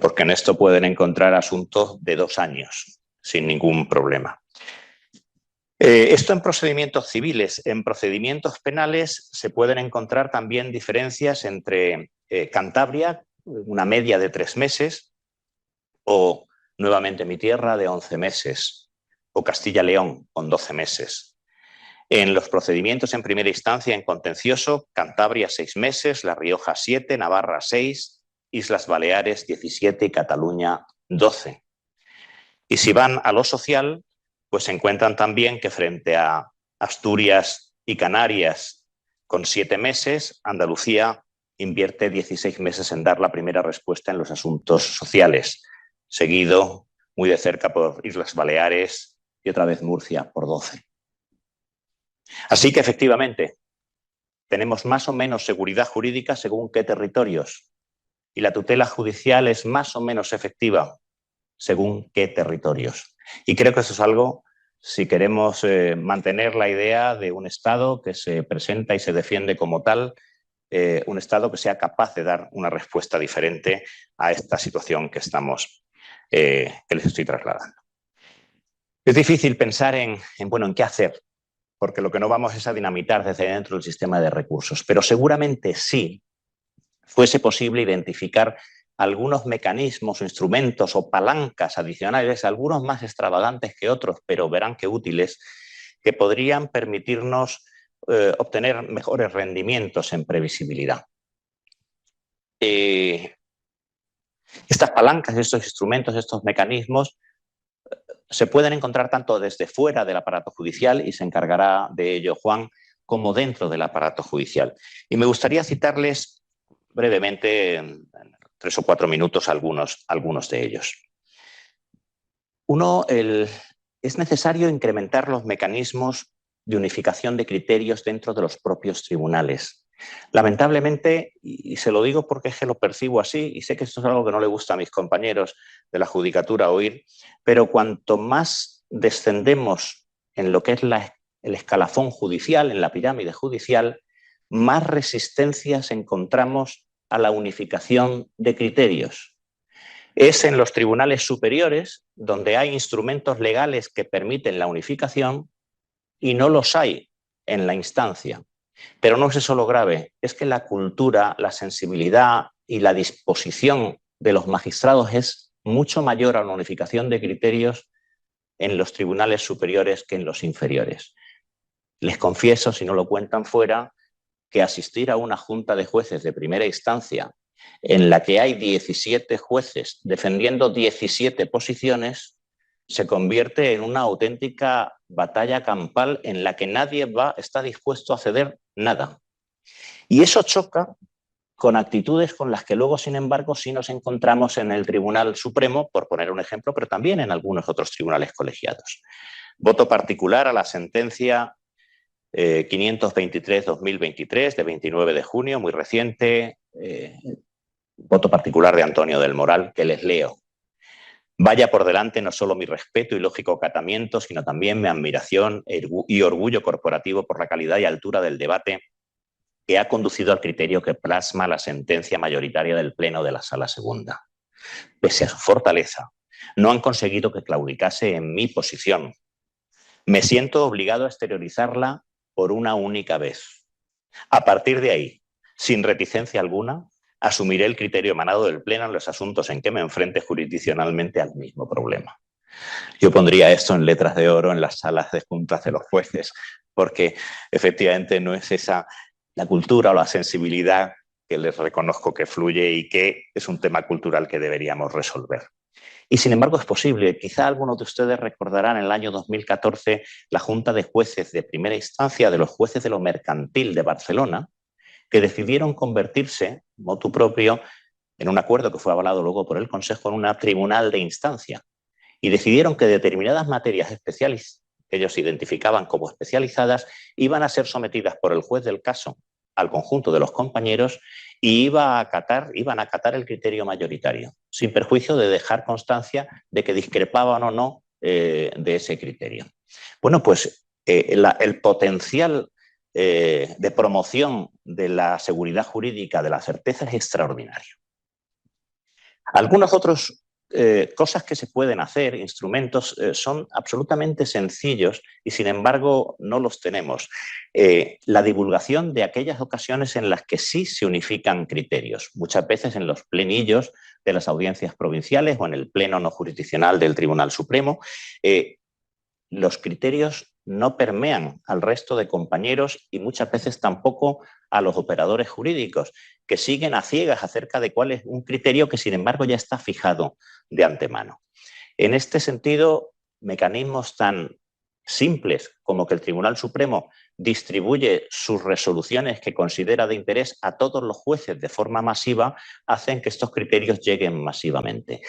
Porque en esto pueden encontrar asuntos de 2 años, sin ningún problema. Esto en procedimientos civiles. En procedimientos penales se pueden encontrar también diferencias entre Cantabria, una media de 3 meses, o nuevamente mi tierra de 11 meses. O Castilla-León, con 12 meses. En los procedimientos en primera instancia en contencioso, Cantabria 6 meses, La Rioja 7, Navarra 6, Islas Baleares 17 y Cataluña 12. Y si van a lo social, pues se encuentran también que frente a Asturias y Canarias con 7 meses, Andalucía invierte 16 meses en dar la primera respuesta en los asuntos sociales, seguido muy de cerca por Islas Baleares y otra vez Murcia por 12. Así que efectivamente tenemos más o menos seguridad jurídica según qué territorios y la tutela judicial es más o menos efectiva según qué territorios. Y creo que eso es algo, si queremos mantener la idea de un Estado que se presenta y se defiende como tal, un Estado que sea capaz de dar una respuesta diferente a esta situación que les estoy trasladando. Es difícil pensar en qué hacer, porque lo que no vamos es a dinamitar desde dentro el sistema de recursos, pero seguramente sí fuese posible identificar algunos mecanismos, instrumentos o palancas adicionales, algunos más extravagantes que otros, pero verán que útiles, que podrían permitirnos obtener mejores rendimientos en previsibilidad. Estas palancas, estos instrumentos, estos mecanismos se pueden encontrar tanto desde fuera del aparato judicial, y se encargará de ello Juan, como dentro del aparato judicial. Y me gustaría citarles brevemente, en 3 o 4 minutos, algunos de ellos. Uno, es necesario incrementar los mecanismos de unificación de criterios dentro de los propios tribunales. Lamentablemente, y se lo digo porque es que lo percibo así, y sé que esto es algo que no le gusta a mis compañeros de la judicatura oír, pero cuanto más descendemos en lo que es el escalafón judicial, en la pirámide judicial, más resistencias encontramos a la unificación de criterios. Es en los tribunales superiores donde hay instrumentos legales que permiten la unificación y no los hay en la instancia. Pero no es eso lo grave, es que la cultura, la sensibilidad y la disposición de los magistrados es mucho mayor a la unificación de criterios en los tribunales superiores que en los inferiores. Les confieso, si no lo cuentan fuera, que asistir a una junta de jueces de primera instancia en la que hay 17 jueces defendiendo 17 posiciones se convierte en una auténtica batalla campal en la que nadie está dispuesto a ceder nada. Y eso choca con actitudes con las que luego, sin embargo, sí nos encontramos en el Tribunal Supremo, por poner un ejemplo, pero también en algunos otros tribunales colegiados. Voto particular a la sentencia 523-2023 de 29 de junio, muy reciente, voto particular de Antonio del Moral, que les leo. Vaya por delante no solo mi respeto y lógico acatamiento, sino también mi admiración y orgullo corporativo por la calidad y altura del debate que ha conducido al criterio que plasma la sentencia mayoritaria del Pleno de la Sala Segunda. Pese a su fortaleza, no han conseguido que claudicase en mi posición. Me siento obligado a exteriorizarla por una única vez. A partir de ahí, sin reticencia alguna, asumiré el criterio emanado del Pleno en los asuntos en que me enfrente jurisdiccionalmente al mismo problema. Yo pondría esto en letras de oro en las salas de juntas de los jueces, porque efectivamente no es esa la cultura o la sensibilidad que les reconozco que fluye y que es un tema cultural que deberíamos resolver. Y sin embargo es posible. Quizá algunos de ustedes recordarán en el año 2014 la Junta de Jueces de Primera Instancia de los jueces de lo mercantil de Barcelona, que decidieron convertirse, motu propio, en un acuerdo que fue avalado luego por el Consejo, en un tribunal de instancia. Y decidieron que determinadas materias especiales que ellos identificaban como especializadas iban a ser sometidas por el juez del caso al conjunto de los compañeros y iban a acatar el criterio mayoritario, sin perjuicio de dejar constancia de que discrepaban o no de ese criterio. Bueno, pues el potencial de promoción de la seguridad jurídica, de la certeza, es extraordinario. Algunos otros cosas que se pueden hacer, instrumentos, son absolutamente sencillos y sin embargo no los tenemos. La divulgación de aquellas ocasiones en las que sí se unifican criterios, muchas veces en los plenillos de las audiencias provinciales o en el pleno no jurisdiccional del Tribunal Supremo, los criterios no permean al resto de compañeros y muchas veces tampoco a los operadores jurídicos, que siguen a ciegas acerca de cuál es un criterio que, sin embargo, ya está fijado de antemano. En este sentido, mecanismos tan simples, como que el Tribunal Supremo distribuye sus resoluciones que considera de interés a todos los jueces de forma masiva, hacen que estos criterios lleguen masivamente.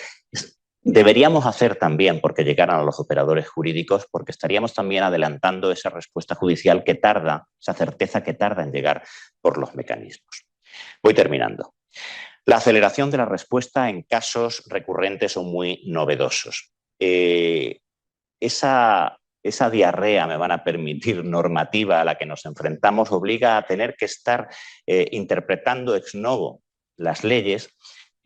Deberíamos hacer también porque llegaran a los operadores jurídicos, porque estaríamos también adelantando esa respuesta judicial que tarda, esa certeza que tarda en llegar por los mecanismos. Voy terminando. La aceleración de la respuesta en casos recurrentes o muy novedosos. Esa diarrea, me van a permitir, normativa a la que nos enfrentamos obliga a tener que estar interpretando ex novo las leyes,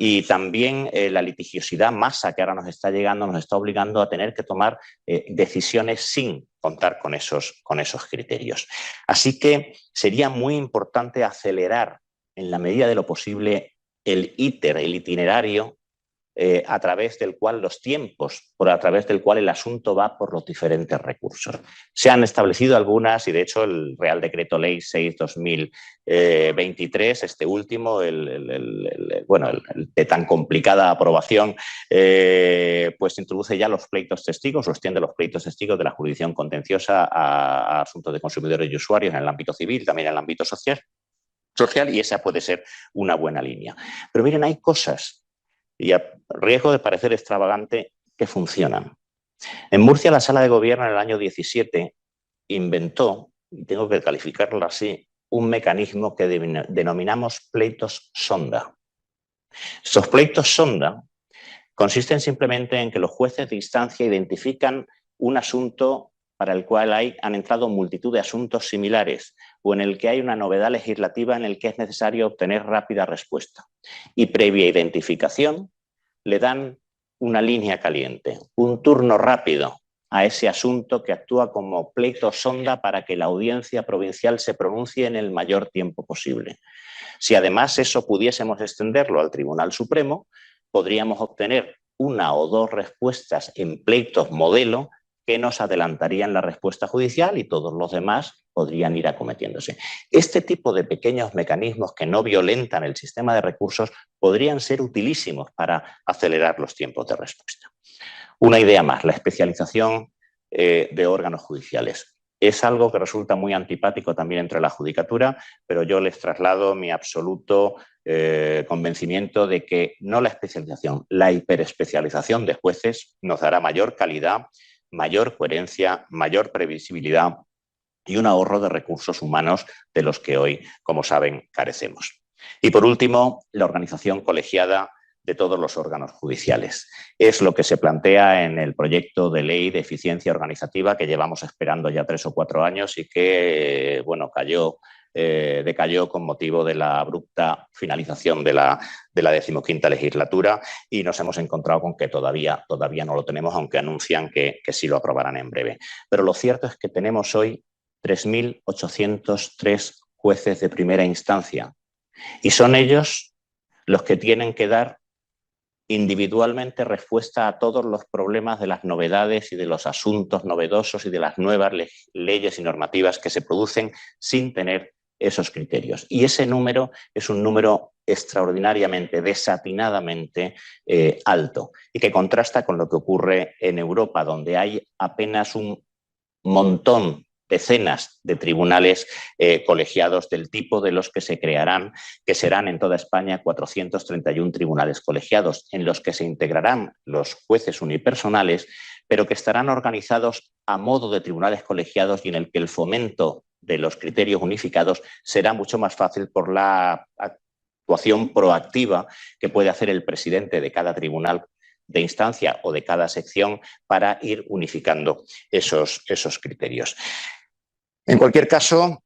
y también la litigiosidad masa que ahora nos está llegando nos está obligando a tener que tomar decisiones sin contar con esos criterios. Así que sería muy importante acelerar en la medida de lo posible el itinerario a través del cual los tiempos, a través del cual el asunto va por los diferentes recursos. Se han establecido algunas y de hecho el Real Decreto Ley 6/2023, este último, de tan complicada aprobación, pues introduce ya los pleitos testigos, o extiende los pleitos testigos de la jurisdicción contenciosa a asuntos de consumidores y usuarios en el ámbito civil, también en el ámbito social, y esa puede ser una buena línea. Pero miren, hay cosas, y a riesgo de parecer extravagante, que funcionan. En Murcia, la Sala de Gobierno en el año 17 inventó, y tengo que calificarlo así, un mecanismo que denominamos pleitos sonda. Estos pleitos sonda consisten simplemente en que los jueces de instancia identifican un asunto para el cual han entrado multitud de asuntos similares o en el que hay una novedad legislativa en el que es necesario obtener rápida respuesta. Y previa identificación le dan una línea caliente, un turno rápido a ese asunto que actúa como pleito sonda para que la audiencia provincial se pronuncie en el mayor tiempo posible. Si además eso pudiésemos extenderlo al Tribunal Supremo, podríamos obtener una o dos respuestas en pleitos modelo que nos adelantarían la respuesta judicial y todos los demás podrían ir acometiéndose. Este tipo de pequeños mecanismos que no violentan el sistema de recursos podrían ser utilísimos para acelerar los tiempos de respuesta. Una idea más, la especialización de órganos judiciales. Es algo que resulta muy antipático también entre la judicatura, pero yo les traslado mi absoluto convencimiento de que no la especialización, la hiperespecialización de jueces nos dará mayor calidad, mayor coherencia, mayor previsibilidad y un ahorro de recursos humanos de los que hoy, como saben, carecemos. Y por último, la organización colegiada de todos los órganos judiciales. Es lo que se plantea en el proyecto de ley de eficiencia organizativa que llevamos esperando ya 3 o 4 años y que, decayó con motivo de la abrupta finalización de la 15ª legislatura y nos hemos encontrado con que todavía no lo tenemos, aunque anuncian que sí lo aprobarán en breve. Pero lo cierto es que tenemos hoy 3.803 jueces de primera instancia y son ellos los que tienen que dar individualmente respuesta a todos los problemas de las novedades y de los asuntos novedosos y de las nuevas leyes y normativas que se producen sin tener esos criterios. Y ese número es un número extraordinariamente, desatinadamente alto y que contrasta con lo que ocurre en Europa, donde hay apenas un montón, decenas de tribunales colegiados del tipo de los que se crearán, que serán en toda España 431 tribunales colegiados, en los que se integrarán los jueces unipersonales, pero que estarán organizados a modo de tribunales colegiados y en el que el fomento de los criterios unificados será mucho más fácil por la actuación proactiva que puede hacer el presidente de cada tribunal de instancia o de cada sección para ir unificando esos criterios. En cualquier caso,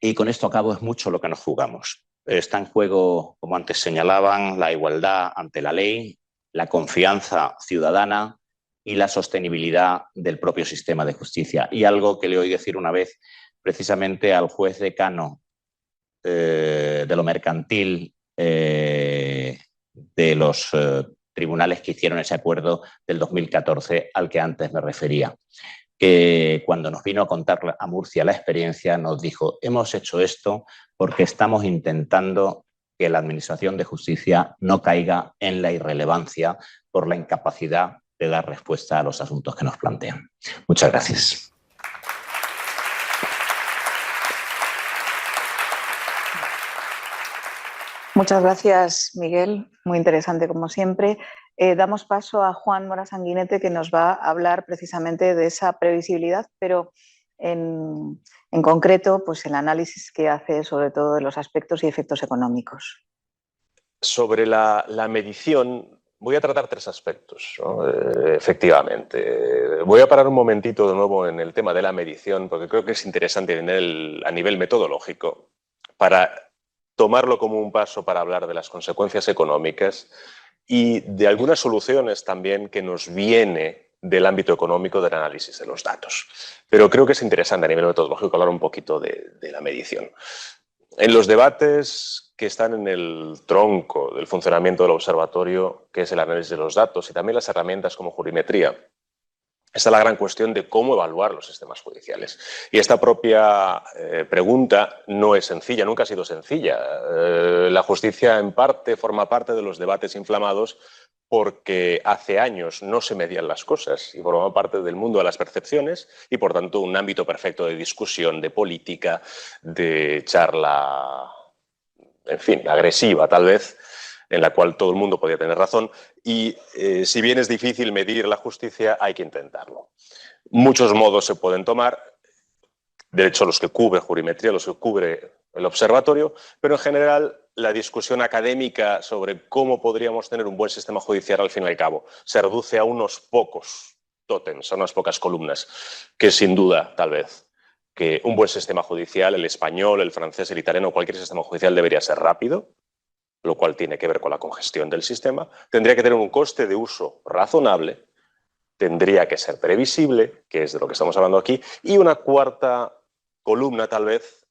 y con esto acabo, es mucho lo que nos jugamos. Está en juego, como antes señalaban, la igualdad ante la ley, la confianza ciudadana y la sostenibilidad del propio sistema de justicia. Y algo que le oí decir una vez precisamente al juez decano de lo mercantil de los tribunales que hicieron ese acuerdo del 2014 al que antes me refería, que cuando nos vino a contar a Murcia la experiencia nos dijo: hemos hecho esto porque estamos intentando que la Administración de Justicia no caiga en la irrelevancia por la incapacidad de dar respuesta a los asuntos que nos plantean. Muchas gracias.
Muchas gracias, Miguel. Muy interesante, como siempre. Damos paso a Juan Mora Sanguinete, que nos va a hablar precisamente de esa previsibilidad, pero en concreto, pues el análisis que hace sobre todo de los aspectos y efectos económicos.
Sobre la medición, voy a tratar tres aspectos, ¿no? Efectivamente. Voy a parar un momentito de nuevo en el tema de la medición, porque creo que es interesante a nivel metodológico, para tomarlo como un paso para hablar de las consecuencias económicas y de algunas soluciones también que nos viene del ámbito económico del análisis de los datos. Pero creo que es interesante a nivel metodológico hablar un poquito de la medición. En los debates que están en el tronco del funcionamiento del observatorio, que es el análisis de los datos, y también las herramientas como jurimetría, está la gran cuestión de cómo evaluar los sistemas judiciales. Y esta propia pregunta no es sencilla, nunca ha sido sencilla. La justicia, en parte, forma parte de los debates inflamados porque hace años no se medían las cosas y formaba parte del mundo de las percepciones y, por tanto, un ámbito perfecto de discusión, de política, de charla, en fin, agresiva tal vez, en la cual todo el mundo podía tener razón y si bien es difícil medir la justicia, hay que intentarlo. Muchos modos se pueden tomar, de hecho los que cubre jurimetría, los que cubre el observatorio, pero en general la discusión académica sobre cómo podríamos tener un buen sistema judicial al fin y al cabo se reduce a unos pocos tótems, a unas pocas columnas, que sin duda, tal vez, que un buen sistema judicial, el español, el francés, el italiano, cualquier sistema judicial debería ser rápido, lo cual tiene que ver con la congestión del sistema, tendría que tener un coste de uso razonable, tendría que ser previsible, que es de lo que estamos hablando aquí, y una cuarta columna tal vez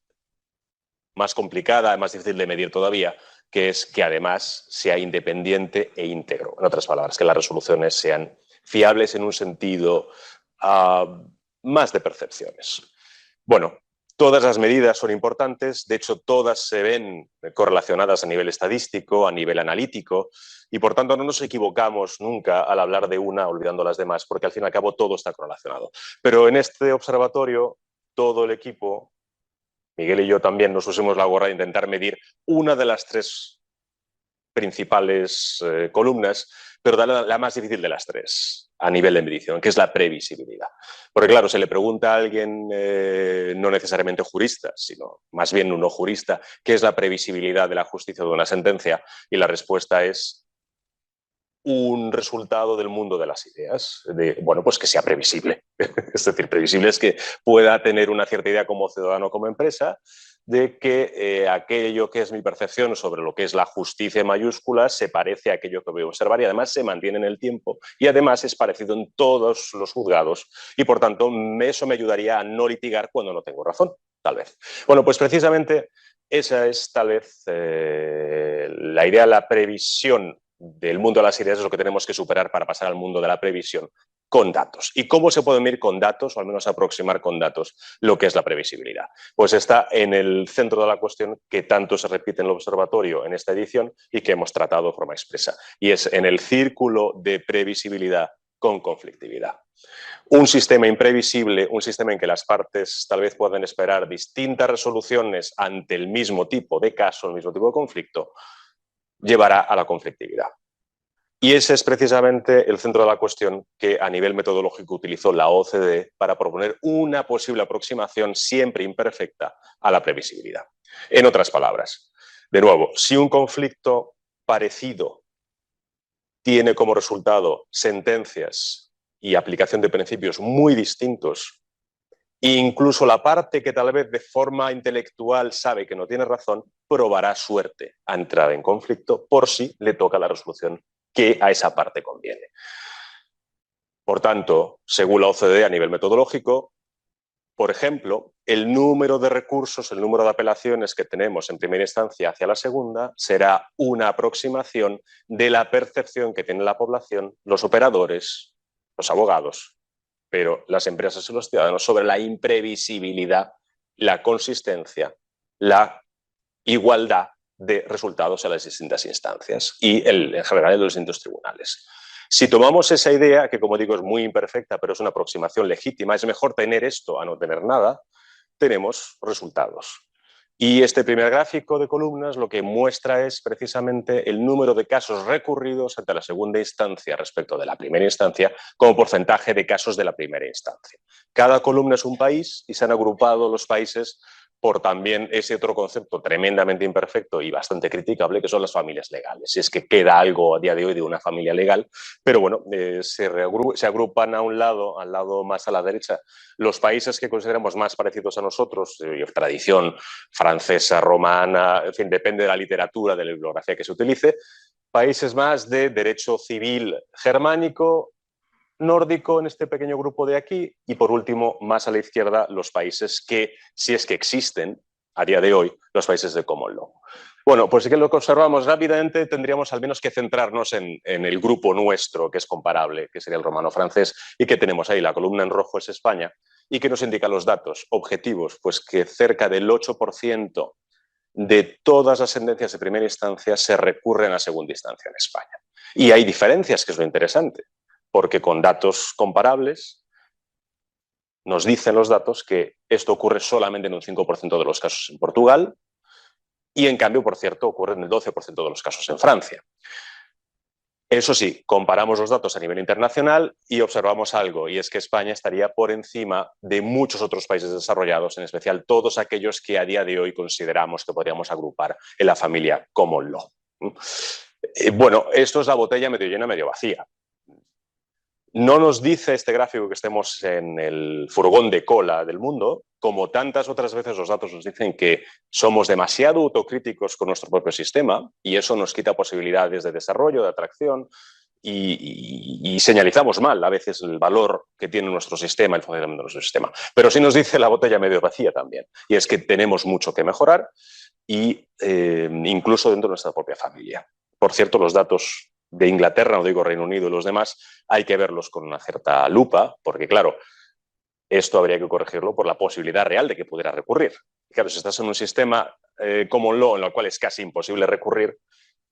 más complicada, más difícil de medir todavía, que es que además sea independiente e íntegro. En otras palabras, que las resoluciones sean fiables en un sentido más de percepciones. Bueno, todas las medidas son importantes, de hecho todas se ven correlacionadas a nivel estadístico, a nivel analítico, y por tanto no nos equivocamos nunca al hablar de una olvidando las demás, porque al fin y al cabo todo está correlacionado. Pero en este observatorio, todo el equipo, Miguel y yo también, nos pusimos la gorra de intentar medir una de las tres principales columnas, pero la más difícil de las tres a nivel de medición, que es la previsibilidad. Porque claro, se le pregunta a alguien, no necesariamente jurista, sino más bien un no jurista, ¿qué es la previsibilidad de la justicia de una sentencia? Y la respuesta es un resultado del mundo de las ideas, bueno, pues que sea previsible. Es decir, previsible es que pueda tener una cierta idea como ciudadano o como empresa de que aquello que es mi percepción sobre lo que es la justicia en mayúsculas se parece a aquello que voy a observar y además se mantiene en el tiempo y además es parecido en todos los juzgados y por tanto eso me ayudaría a no litigar cuando no tengo razón, tal vez. Bueno, pues precisamente esa es tal vez la idea de la previsión del mundo de las ideas, es lo que tenemos que superar para pasar al mundo de la previsión con datos. ¿Y cómo se puede medir con datos, o al menos aproximar con datos, lo que es la previsibilidad? Pues está en el centro de la cuestión que tanto se repite en el observatorio en esta edición y que hemos tratado de forma expresa. Y es en el círculo de previsibilidad con conflictividad. Un sistema imprevisible, un sistema en que las partes tal vez puedan esperar distintas resoluciones ante el mismo tipo de caso, el mismo tipo de conflicto, llevará a la conflictividad. Y ese es precisamente el centro de la cuestión que a nivel metodológico utilizó la OCDE para proponer una posible aproximación siempre imperfecta a la previsibilidad. En otras palabras, de nuevo, si un conflicto parecido tiene como resultado sentencias y aplicación de principios muy distintos, incluso la parte que tal vez de forma intelectual sabe que no tiene razón, probará suerte a entrar en conflicto por si le toca la resolución que a esa parte conviene. Por tanto, según la OCDE a nivel metodológico, por ejemplo, el número de recursos, el número de apelaciones que tenemos en primera instancia hacia la segunda será una aproximación de la percepción que tiene la población, los operadores, los abogados, pero las empresas y los ciudadanos sobre la imprevisibilidad, la consistencia, la igualdad de resultados en las distintas instancias y en general en los distintos tribunales. Si tomamos esa idea, que como digo es muy imperfecta, pero es una aproximación legítima, es mejor tener esto a no tener nada, tenemos resultados. Y este primer gráfico de columnas lo que muestra es precisamente el número de casos recurridos ante la segunda instancia respecto de la primera instancia como porcentaje de casos de la primera instancia. Cada columna es un país y se han agrupado los países por también ese otro concepto tremendamente imperfecto y bastante criticable, que son las familias legales. Si es que queda algo a día de hoy de una familia legal, pero bueno, se agrupan al lado más a la derecha, los países que consideramos más parecidos a nosotros, tradición francesa, romana, en fin, depende de la literatura, de la bibliografía que se utilice, países más de derecho civil germánico, nórdico en este pequeño grupo de aquí y por último más a la izquierda los países que, si es que existen a día de hoy, los países de common law. Bueno, pues si que lo que observamos rápidamente tendríamos al menos que centrarnos en el grupo nuestro que es comparable, que sería el romano-francés y que tenemos ahí, la columna en rojo es España y que nos indica los datos objetivos, pues que cerca del 8% de todas las sentencias de primera instancia se recurren a segunda instancia en España. Y hay diferencias, que es lo interesante, porque con datos comparables nos dicen los datos que esto ocurre solamente en un 5% de los casos en Portugal y en cambio, por cierto, ocurre en el 12% de los casos en Francia. Eso sí, comparamos los datos a nivel internacional y observamos algo, y es que España estaría por encima de muchos otros países desarrollados, en especial todos aquellos que a día de hoy consideramos que podríamos agrupar en la familia common law. Bueno, esto es la botella medio llena, medio vacía. No nos dice este gráfico que estemos en el furgón de cola del mundo, como tantas otras veces los datos nos dicen que somos demasiado autocríticos con nuestro propio sistema y eso nos quita posibilidades de desarrollo, de atracción y señalizamos mal a veces el valor que tiene nuestro sistema, el funcionamiento de nuestro sistema. Pero sí nos dice la botella medio vacía también, y es que tenemos mucho que mejorar y incluso dentro de nuestra propia familia. Por cierto, los datos de Inglaterra, no digo Reino Unido y los demás, hay que verlos con una cierta lupa, porque claro, esto habría que corregirlo por la posibilidad real de que pudiera recurrir. Claro, si estás en un sistema common law en el cual es casi imposible recurrir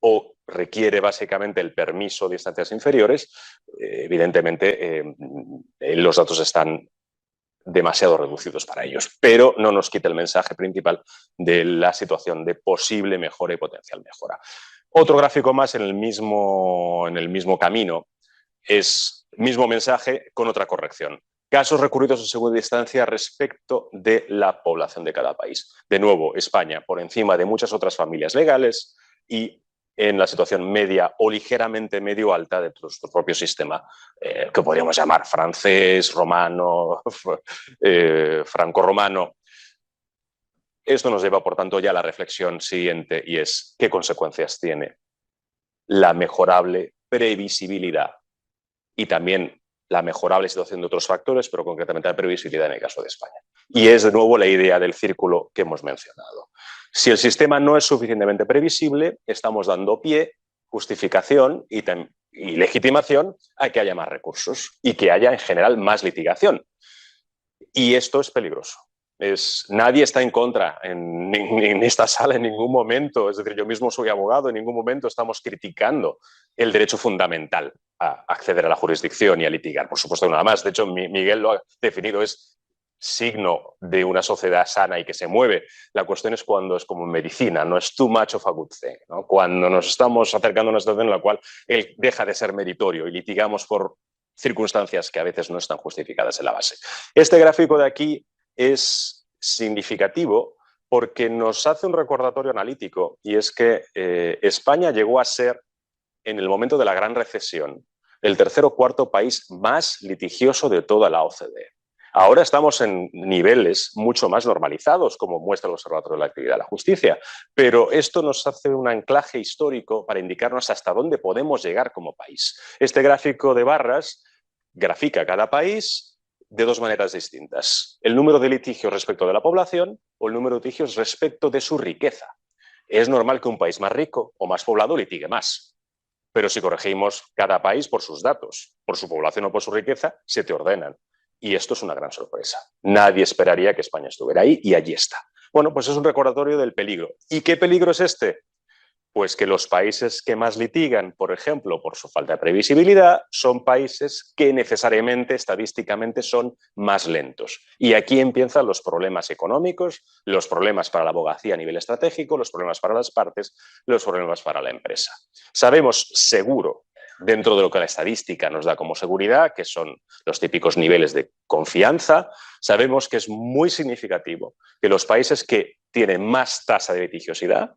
o requiere básicamente el permiso de instancias inferiores, evidentemente los datos están demasiado reducidos para ellos, pero no nos quita el mensaje principal de la situación de posible mejora y potencial mejora. Otro gráfico más en el mismo camino es mismo mensaje con otra corrección. Casos recurridos en segunda instancia respecto de la población de cada país. De nuevo, España por encima de muchas otras familias legales y en la situación media o ligeramente medio alta de nuestro propio sistema, que podríamos llamar francés, romano, franco-romano. Esto nos lleva, por tanto, ya a la reflexión siguiente y es ¿qué consecuencias tiene la mejorable previsibilidad y también la mejorable situación de otros factores, pero concretamente la previsibilidad en el caso de España? Y es de nuevo la idea del círculo que hemos mencionado. Si el sistema no es suficientemente previsible, estamos dando pie, justificación y legitimación a que haya más recursos y que haya en general más litigación. Y esto es peligroso. Nadie está en contra en esta sala en ningún momento, es decir, yo mismo soy abogado, en ningún momento estamos criticando el derecho fundamental a acceder a la jurisdicción y a litigar, por supuesto nada más. De hecho, Miguel lo ha definido, es signo de una sociedad sana y que se mueve. La cuestión es cuando es como en medicina, no es too much of a good thing, ¿no? Cuando nos estamos acercando a una situación en la cual él deja de ser meritorio y litigamos por circunstancias que a veces no están justificadas en la base. Este gráfico de aquí es significativo porque nos hace un recordatorio analítico y es que España llegó a ser, en el momento de la gran recesión, el tercer o cuarto país más litigioso de toda la OCDE. Ahora estamos en niveles mucho más normalizados, como muestra el Observatorio de la Actividad de la Justicia, pero esto nos hace un anclaje histórico para indicarnos hasta dónde podemos llegar como país. Este gráfico de barras grafica cada país de dos maneras distintas. El número de litigios respecto de la población o el número de litigios respecto de su riqueza. Es normal que un país más rico o más poblado litigue más, pero si corregimos cada país por sus datos, por su población o por su riqueza, se te ordenan. Y esto es una gran sorpresa. Nadie esperaría que España estuviera ahí y allí está. Bueno, pues es un recordatorio del peligro. ¿Y qué peligro es este? Pues que los países que más litigan, por ejemplo, por su falta de previsibilidad, son países que necesariamente, estadísticamente, son más lentos. Y aquí empiezan los problemas económicos, los problemas para la abogacía a nivel estratégico, los problemas para las partes, los problemas para la empresa. Sabemos seguro, dentro de lo que la estadística nos da como seguridad, que son los típicos niveles de confianza, sabemos que es muy significativo que los países que tienen más tasa de litigiosidad,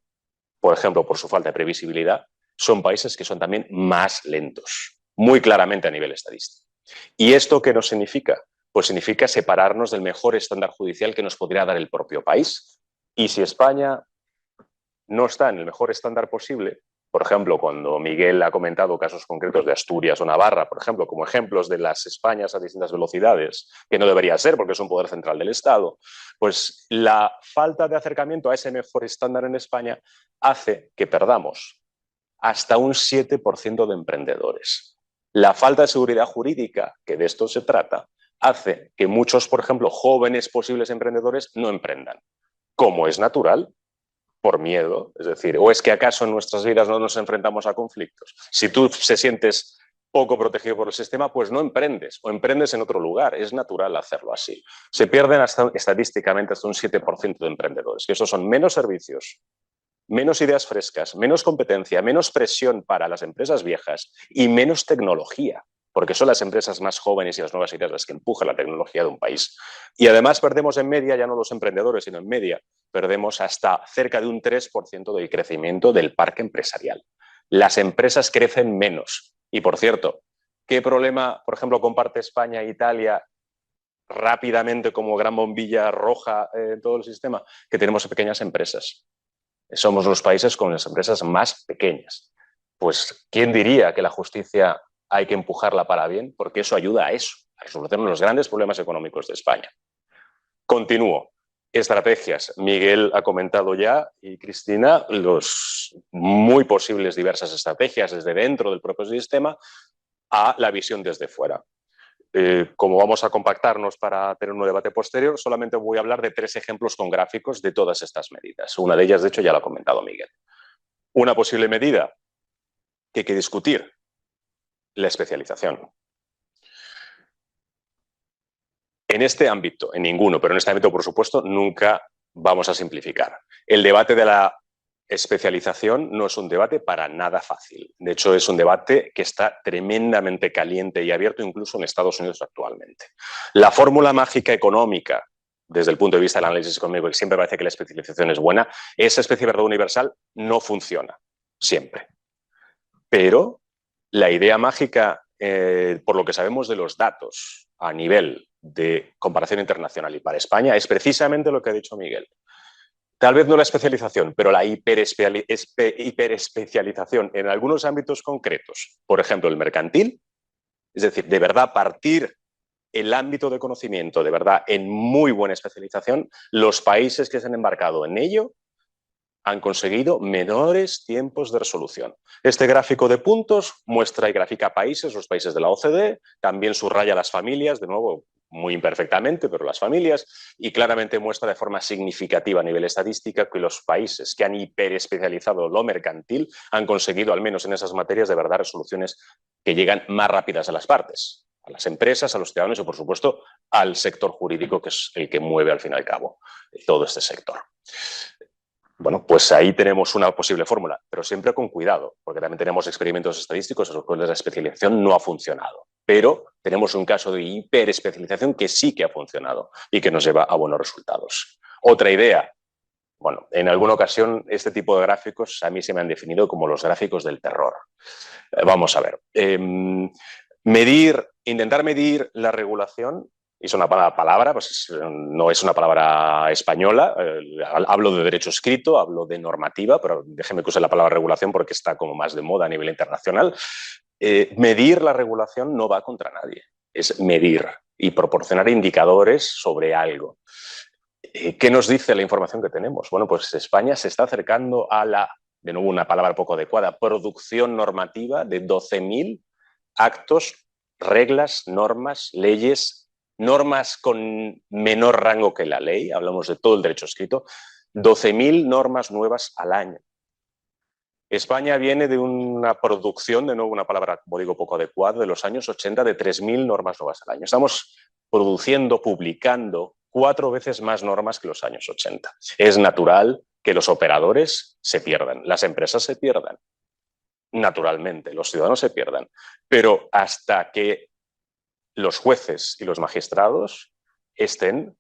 por ejemplo, por su falta de previsibilidad, son países que son también más lentos, muy claramente a nivel estadístico. ¿Y esto qué nos significa? Pues significa separarnos del mejor estándar judicial que nos podría dar el propio país. Y si España no está en el mejor estándar posible, por ejemplo, cuando Miguel ha comentado casos concretos de Asturias o Navarra, por ejemplo, como ejemplos de las Españas a distintas velocidades, que no debería ser porque es un poder central del Estado, pues la falta de acercamiento a ese mejor estándar en España hace que perdamos hasta un 7% de emprendedores. La falta de seguridad jurídica, que de esto se trata, hace que muchos, por ejemplo, jóvenes posibles emprendedores no emprendan, como es natural, por miedo, es decir, o es que acaso en nuestras vidas no nos enfrentamos a conflictos. Si tú te sientes poco protegido por el sistema, pues no emprendes o emprendes en otro lugar, es natural hacerlo así. Se pierden estadísticamente hasta un 7% de emprendedores, que esos son menos servicios, menos ideas frescas, menos competencia, menos presión para las empresas viejas y menos tecnología, porque son las empresas más jóvenes y las nuevas ideas las que empujan la tecnología de un país. Y además perdemos en media, ya no los emprendedores, sino en media, perdemos hasta cerca de un 3% del crecimiento del parque empresarial. Las empresas crecen menos. Y por cierto, ¿qué problema, por ejemplo, comparte España e Italia rápidamente como gran bombilla roja en todo el sistema? Que tenemos pequeñas empresas. Somos los países con las empresas más pequeñas. Pues, ¿quién diría que la justicia hay que empujarla para bien? Porque eso ayuda a eso, a resolver los grandes problemas económicos de España. Continúo. Estrategias. Miguel ha comentado ya, y Cristina, los muy posibles diversas estrategias desde dentro del propio sistema a la visión desde fuera. Como vamos a compactarnos para tener un debate posterior, solamente voy a hablar de 3 ejemplos con gráficos de todas estas medidas. Una de ellas, de hecho, ya lo ha comentado Miguel. Una posible medida que hay que discutir, la especialización. En este ámbito, en ninguno, pero en este ámbito, por supuesto, nunca vamos a simplificar. El debate de la especialización no es un debate para nada fácil. De hecho, es un debate que está tremendamente caliente y abierto incluso en Estados Unidos actualmente. La fórmula mágica económica, desde el punto de vista del análisis económico, que siempre parece que la especialización es buena, esa especie de verdad universal no funciona siempre. Pero la idea mágica, por lo que sabemos de los datos a nivel de comparación internacional y para España, es precisamente lo que ha dicho Miguel. Tal vez no la especialización, pero la hiperespecialización en algunos ámbitos concretos. Por ejemplo, el mercantil. Es decir, de verdad partir el ámbito de conocimiento, de verdad, en muy buena especialización, los países que se han embarcado en ello han conseguido menores tiempos de resolución. Este gráfico de puntos muestra y grafica países, los países de la OCDE, también subraya las familias, de nuevo, muy imperfectamente, pero las familias, y claramente muestra de forma significativa a nivel estadística que los países que han hiperespecializado lo mercantil han conseguido, al menos en esas materias, de verdad resoluciones que llegan más rápidas a las partes, a las empresas, a los ciudadanos y, por supuesto, al sector jurídico, que es el que mueve, al fin y al cabo, todo este sector. Bueno, pues ahí tenemos una posible fórmula, pero siempre con cuidado, porque también tenemos experimentos estadísticos en los cuales la especialización no ha funcionado. Pero tenemos un caso de hiperespecialización que sí que ha funcionado y que nos lleva a buenos resultados. Otra idea. Bueno, en alguna ocasión este tipo de gráficos a mí se me han definido como los gráficos del terror. Vamos a ver. Intentar medir la regulación. Es una palabra, pues no es una palabra española, hablo de derecho escrito, hablo de normativa, pero déjeme que use la palabra regulación porque está como más de moda a nivel internacional. Medir la regulación no va contra nadie, es medir y proporcionar indicadores sobre algo. ¿Qué nos dice la información que tenemos? Bueno, pues España se está acercando a la, de nuevo una palabra poco adecuada, producción normativa de 12.000 actos, reglas, normas, leyes, normas con menor rango que la ley, hablamos de todo el derecho escrito, 12.000 normas nuevas al año. España viene de una producción, de nuevo una palabra, como digo, poco adecuada, de los años 80, de 3.000 normas nuevas al año. Estamos produciendo, publicando 4 veces más normas que los años 80. Es natural que los operadores se pierdan, las empresas se pierdan, naturalmente, los ciudadanos se pierdan, pero hasta que los jueces y los magistrados estén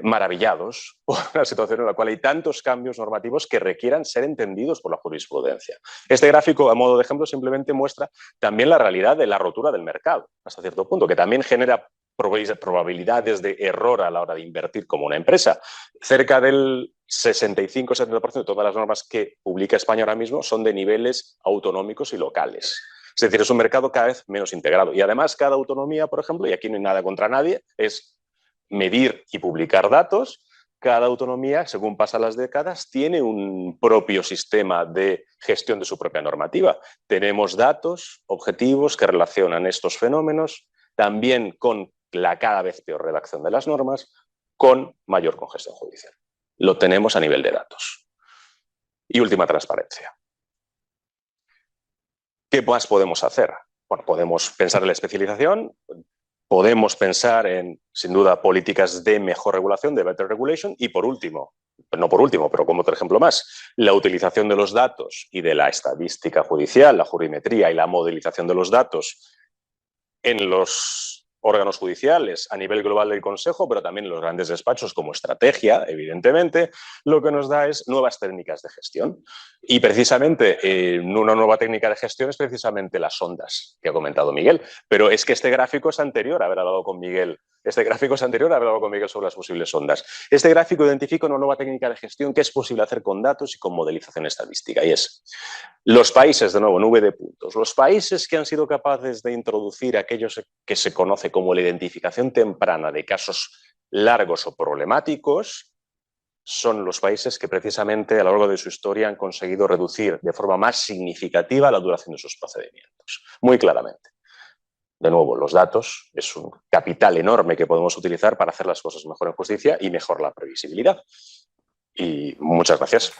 maravillados por una situación en la cual hay tantos cambios normativos que requieran ser entendidos por la jurisprudencia. Este gráfico, a modo de ejemplo, simplemente muestra también la realidad de la rotura del mercado, hasta cierto punto, que también genera probabilidades de error a la hora de invertir como una empresa. Cerca del 65-70% de todas las normas que publica España ahora mismo son de niveles autonómicos y locales. Es decir, es un mercado cada vez menos integrado. Y además, cada autonomía, por ejemplo, y aquí no hay nada contra nadie, es medir y publicar datos. Cada autonomía, según pasan las décadas, tiene un propio sistema de gestión de su propia normativa. Tenemos datos objetivos que relacionan estos fenómenos también con la cada vez peor redacción de las normas, con mayor congestión judicial. Lo tenemos a nivel de datos. Y última, transparencia. ¿Qué más podemos hacer? Bueno, podemos pensar en la especialización. Podemos pensar en, sin duda, políticas de mejor regulación, de better regulation, y por último, no por último, pero como otro ejemplo más, la utilización de los datos y de la estadística judicial, la jurimetría y la modelización de los datos en los órganos judiciales a nivel global del Consejo, pero también en los grandes despachos como estrategia, evidentemente, lo que nos da es nuevas técnicas de gestión. Y precisamente una nueva técnica de gestión es precisamente las ondas que ha comentado Miguel. Pero es que este gráfico es anterior a haber hablado con Miguel. Este gráfico es anterior a haber hablado con Miguel sobre las posibles ondas. Este gráfico identifica una nueva técnica de gestión que es posible hacer con datos y con modelización estadística. Y es los países, de nuevo, nube de puntos, los países que han sido capaces de introducir aquellos que se conoce como la identificación temprana de casos largos o problemáticos, son los países que precisamente a lo largo de su historia han conseguido reducir de forma más significativa la duración de sus procedimientos. Muy claramente. De nuevo, los datos es un capital enorme que podemos utilizar para hacer las cosas mejor en justicia y mejor la previsibilidad. Y muchas gracias.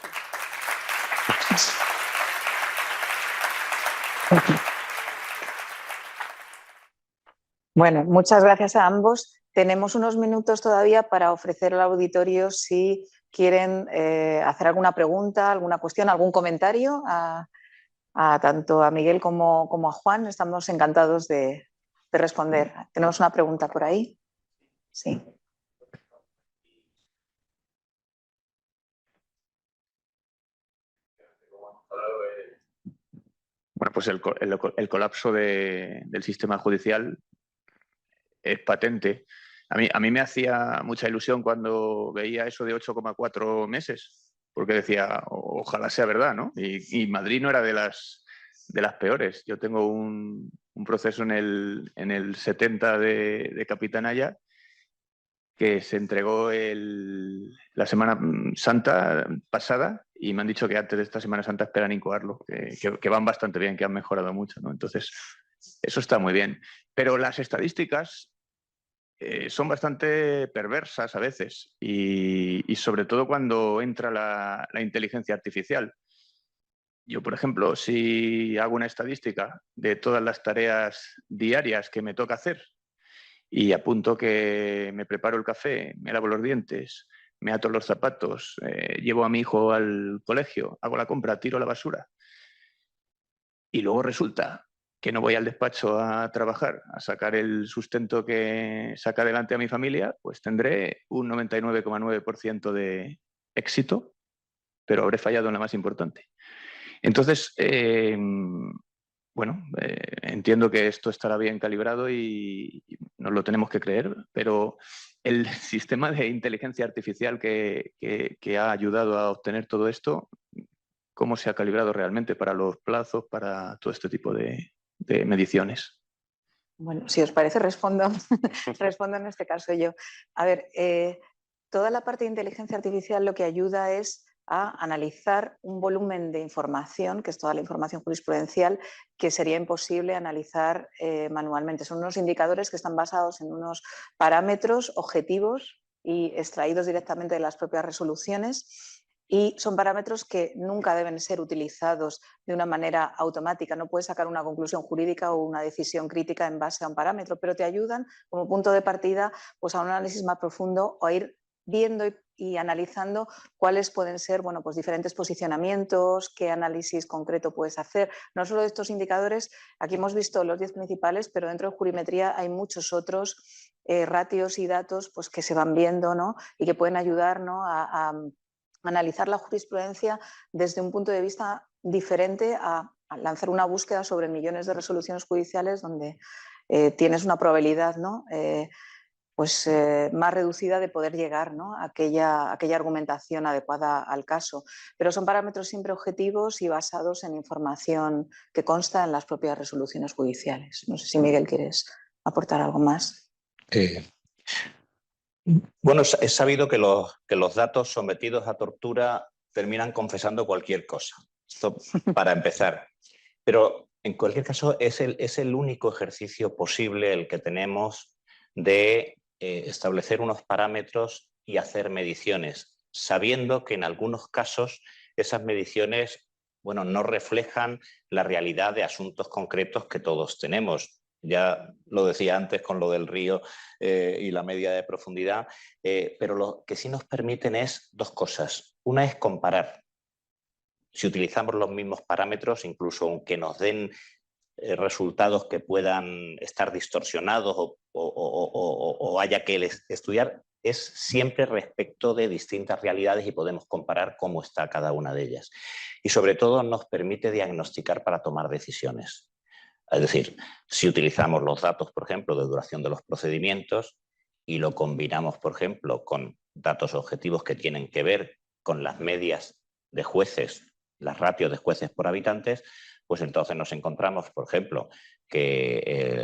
Bueno, muchas gracias a ambos. Tenemos unos minutos todavía para ofrecer al auditorio si quieren hacer alguna pregunta, alguna cuestión, algún comentario a tanto a Miguel como a Juan. Estamos encantados de responder. ¿Tenemos una pregunta por ahí? Sí.
Bueno, pues el colapso del sistema judicial es patente. A mí me hacía mucha ilusión cuando veía eso de 8,4 meses, porque decía, ojalá sea verdad, ¿no? Y Madrid no era de las peores. Yo tengo un proceso en el 70 de Capitanaya que se entregó la Semana Santa pasada y me han dicho que antes de esta Semana Santa esperan incoarlo, que van bastante bien, que han mejorado mucho, ¿no? Entonces, eso está muy bien. Pero las estadísticas son bastante perversas a veces y sobre todo cuando entra la inteligencia artificial. Yo, por ejemplo, si hago una estadística de todas las tareas diarias que me toca hacer y apunto que me preparo el café, me lavo los dientes, me ato los zapatos, llevo a mi hijo al colegio, hago la compra, tiro la basura y luego resulta que no voy al despacho a trabajar, a sacar el sustento que saca adelante a mi familia, pues tendré un 99,9% de éxito, pero habré fallado en la más importante. Entonces, entiendo que esto estará bien calibrado y nos lo tenemos que creer, pero el sistema de inteligencia artificial que ha ayudado a obtener todo esto, ¿cómo se ha calibrado realmente para los plazos, para todo este tipo de mediciones?
Bueno, si os parece, respondo en este caso yo. A ver, toda la parte de inteligencia artificial lo que ayuda es a analizar un volumen de información, que es toda la información jurisprudencial, que sería imposible analizar manualmente. Son unos indicadores que están basados en unos parámetros objetivos y extraídos directamente de las propias resoluciones y son parámetros que nunca deben ser utilizados de una manera automática. No puedes sacar una conclusión jurídica o una decisión crítica en base a un parámetro, pero te ayudan como punto de partida pues, a un análisis más profundo o a ir viendo y analizando cuáles pueden ser bueno, pues diferentes posicionamientos, qué análisis concreto puedes hacer. No solo de estos indicadores, aquí hemos visto los 10 principales, pero dentro de jurimetría hay muchos otros ratios y datos pues, que se van viendo, ¿no? Y que pueden ayudar, ¿no? a analizar la jurisprudencia desde un punto de vista diferente a lanzar una búsqueda sobre millones de resoluciones judiciales donde tienes una probabilidad, ¿no? Más reducida de poder llegar, ¿no? a aquella argumentación adecuada al caso. Pero son parámetros siempre objetivos y basados en información que consta en las propias resoluciones judiciales. No sé si, Miguel, quieres aportar algo más.
Bueno, es sabido que los datos sometidos a tortura terminan confesando cualquier cosa. Esto para empezar. Pero en cualquier caso es el único ejercicio posible el que tenemos de establecer unos parámetros y hacer mediciones, sabiendo que en algunos casos esas mediciones bueno, no reflejan la realidad de asuntos concretos que todos tenemos. Ya lo decía antes con lo del río y la media de profundidad, pero lo que sí nos permiten es dos cosas. Una es comparar. Si utilizamos los mismos parámetros, incluso aunque nos den resultados que puedan estar distorsionados o haya que estudiar, es siempre respecto de distintas realidades y podemos comparar cómo está cada una de ellas. Y sobre todo nos permite diagnosticar para tomar decisiones. Es decir, si utilizamos los datos, por ejemplo, de duración de los procedimientos y lo combinamos, por ejemplo, con datos objetivos que tienen que ver con las medias de jueces, las ratios de jueces por habitantes, pues entonces nos encontramos, por ejemplo, que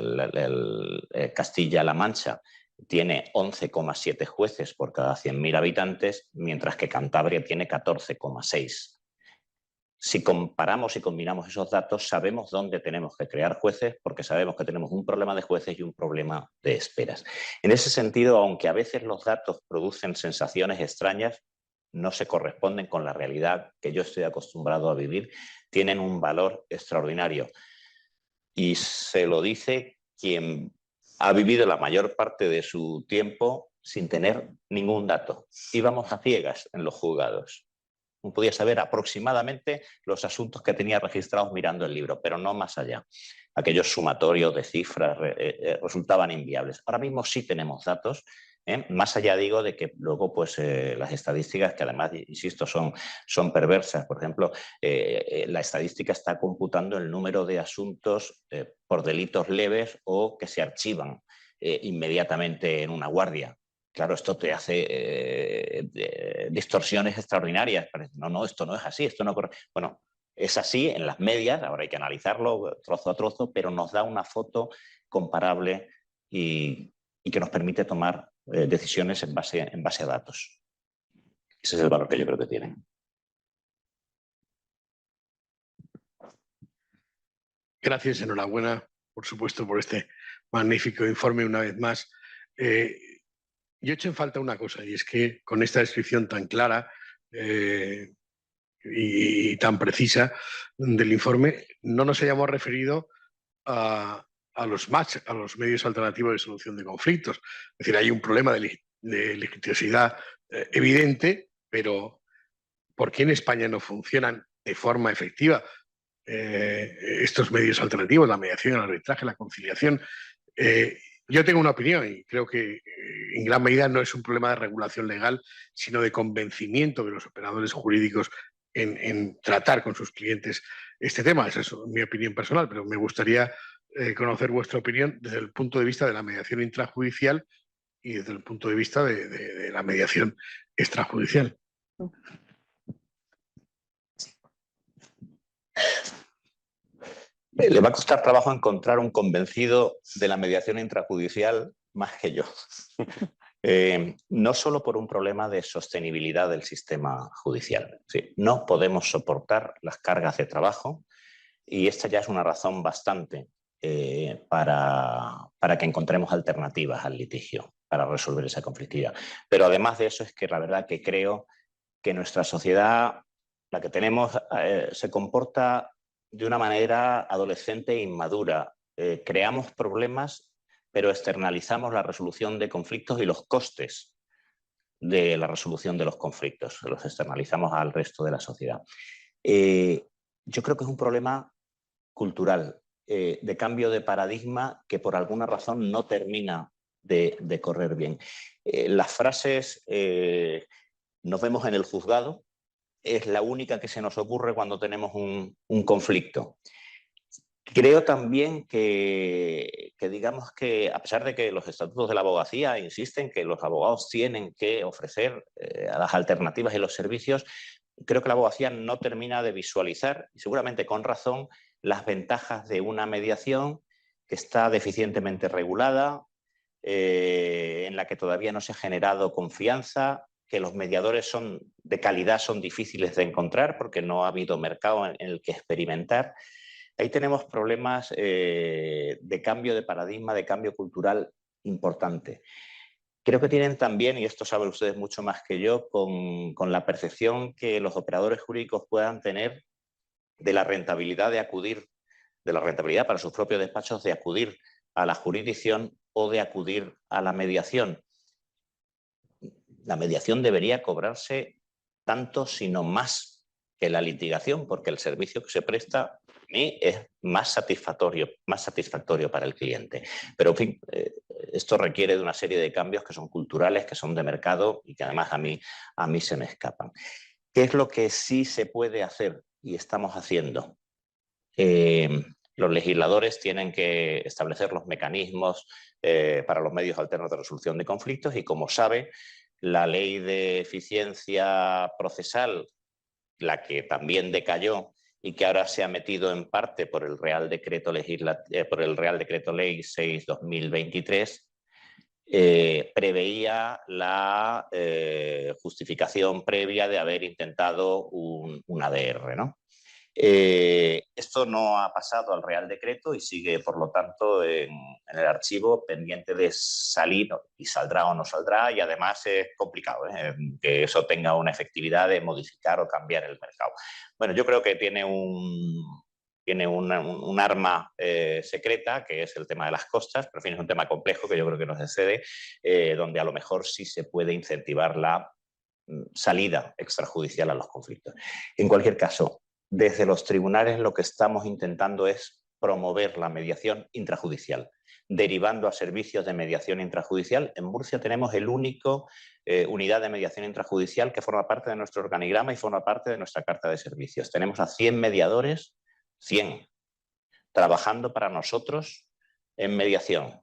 Castilla-La Mancha tiene 11,7 jueces por cada 100.000 habitantes, mientras que Cantabria tiene 14,6. Si comparamos y combinamos esos datos, sabemos dónde tenemos que crear jueces, porque sabemos que tenemos un problema de jueces y un problema de esperas. En ese sentido, aunque a veces los datos producen sensaciones extrañas, no se corresponden con la realidad que yo estoy acostumbrado a vivir, tienen un valor extraordinario. Y se lo dice quien ha vivido la mayor parte de su tiempo sin tener ningún dato. Íbamos a ciegas en los juzgados. Uno podía saber aproximadamente los asuntos que tenía registrados mirando el libro, pero no más allá. Aquellos sumatorios de cifras resultaban inviables. Ahora mismo sí tenemos datos, más allá digo de que luego pues, las estadísticas, que además, insisto, son perversas. Por ejemplo, la estadística está computando el número de asuntos por delitos leves o que se archivan inmediatamente en una guardia. Claro, esto te hace distorsiones extraordinarias. No, esto no es así, esto no ocurre. Bueno, es así en las medias, ahora hay que analizarlo trozo a trozo, pero nos da una foto comparable y que nos permite tomar decisiones en base a datos. Ese es el valor que yo creo que tienen.
Gracias, enhorabuena, por supuesto, por este magnífico informe una vez más. Yo echo en falta una cosa, y es que con esta descripción tan clara y tan precisa del informe, no nos hayamos referido a los medios alternativos de solución de conflictos. Es decir, hay un problema de litigiosidad evidente, pero ¿por qué en España no funcionan de forma efectiva estos medios alternativos, la mediación, el arbitraje, la conciliación? Yo tengo una opinión y creo que en gran medida no es un problema de regulación legal, sino de convencimiento de los operadores jurídicos en tratar con sus clientes este tema. Esa es mi opinión personal, pero me gustaría conocer vuestra opinión desde el punto de vista de la mediación intrajudicial y desde el punto de vista de la mediación extrajudicial.
Le va a costar trabajo encontrar un convencido de la mediación intrajudicial más que yo. No solo por un problema de sostenibilidad del sistema judicial. Sí, no podemos soportar las cargas de trabajo y esta ya es una razón bastante para que encontremos alternativas al litigio, para resolver esa conflictividad. Pero además de eso es que la verdad que creo que nuestra sociedad, la que tenemos, se comporta de una manera adolescente e inmadura. Creamos problemas, pero externalizamos la resolución de conflictos y los costes de la resolución de los conflictos, los externalizamos al resto de la sociedad. Yo creo que es un problema cultural, de cambio de paradigma que por alguna razón no termina de correr bien. Las frases nos vemos en el juzgado es la única que se nos ocurre cuando tenemos un conflicto. Creo también que digamos que, a pesar de que los estatutos de la abogacía insisten que los abogados tienen que ofrecer las alternativas y los servicios, creo que la abogacía no termina de visualizar, y seguramente con razón, las ventajas de una mediación que está deficientemente regulada, en la que todavía no se ha generado confianza, que los mediadores de calidad son difíciles de encontrar porque no ha habido mercado en el que experimentar. Ahí tenemos problemas de cambio de paradigma, de cambio cultural importante. Creo que tienen también, y esto saben ustedes mucho más que yo, con la percepción que los operadores jurídicos puedan tener de la rentabilidad de acudir, de la rentabilidad para sus propios despachos de acudir a la jurisdicción o de acudir a la mediación. La mediación debería cobrarse tanto, sino más que la litigación, porque el servicio que se presta a mí es más satisfactorio para el cliente. Pero, en fin, esto requiere de una serie de cambios que son culturales, que son de mercado y que además a mí se me escapan. ¿Qué es lo que sí se puede hacer y estamos haciendo? Los legisladores tienen que establecer los mecanismos para los medios alternos de resolución de conflictos y, como sabe, la ley de eficiencia procesal, la que también decayó y que ahora se ha metido en parte por el Real Decreto Ley 6/2023, preveía la justificación previa de haber intentado un ADR, ¿no? Esto no ha pasado al Real Decreto y sigue, por lo tanto, en el archivo pendiente de salir, y saldrá o no saldrá, y además es complicado que eso tenga una efectividad de modificar o cambiar el mercado. Bueno, yo creo que tiene un arma secreta, que es el tema de las costas, pero en fin, es un tema complejo que yo creo que nos excede, donde a lo mejor sí se puede incentivar la salida extrajudicial a los conflictos. En cualquier caso, desde los tribunales lo que estamos intentando es promover la mediación intrajudicial, derivando a servicios de mediación intrajudicial. En Murcia tenemos el único unidad de mediación intrajudicial que forma parte de nuestro organigrama y forma parte de nuestra carta de servicios. Tenemos a 100 mediadores, 100, trabajando para nosotros en mediación,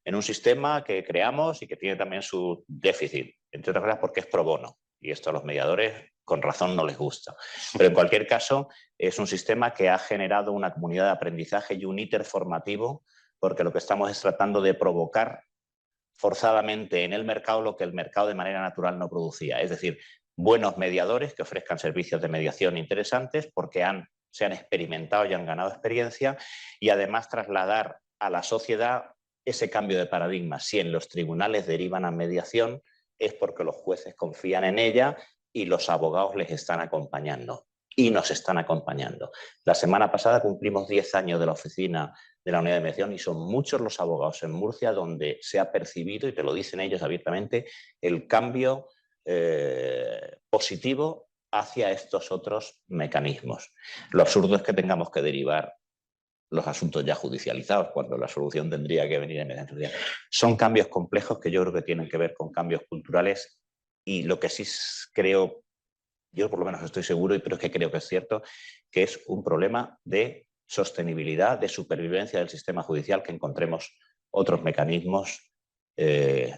en un sistema que creamos y que tiene también su déficit, entre otras cosas porque es pro bono, y esto a los mediadores con razón no les gusta. Pero en cualquier caso es un sistema que ha generado una comunidad de aprendizaje y un íter formativo, porque lo que estamos es tratando de provocar forzadamente en el mercado lo que el mercado de manera natural no producía. Es decir, buenos mediadores que ofrezcan servicios de mediación interesantes porque se han experimentado y han ganado experiencia, y además trasladar a la sociedad ese cambio de paradigma. Si en los tribunales derivan a mediación es porque los jueces confían en ella y los abogados les están acompañando y nos están acompañando. La semana pasada cumplimos 10 años de la oficina de la unidad de mediación y son muchos los abogados en Murcia donde se ha percibido, y te lo dicen ellos abiertamente, el cambio positivo hacia estos otros mecanismos. Lo absurdo es que tengamos que derivar los asuntos ya judicializados cuando la solución tendría que venir en mediación judicial. Son cambios complejos que yo creo que tienen que ver con cambios culturales, y lo que sí creo, yo por lo menos estoy seguro, pero es que creo que es cierto, que es un problema de sostenibilidad, de supervivencia del sistema judicial, que encontremos otros mecanismos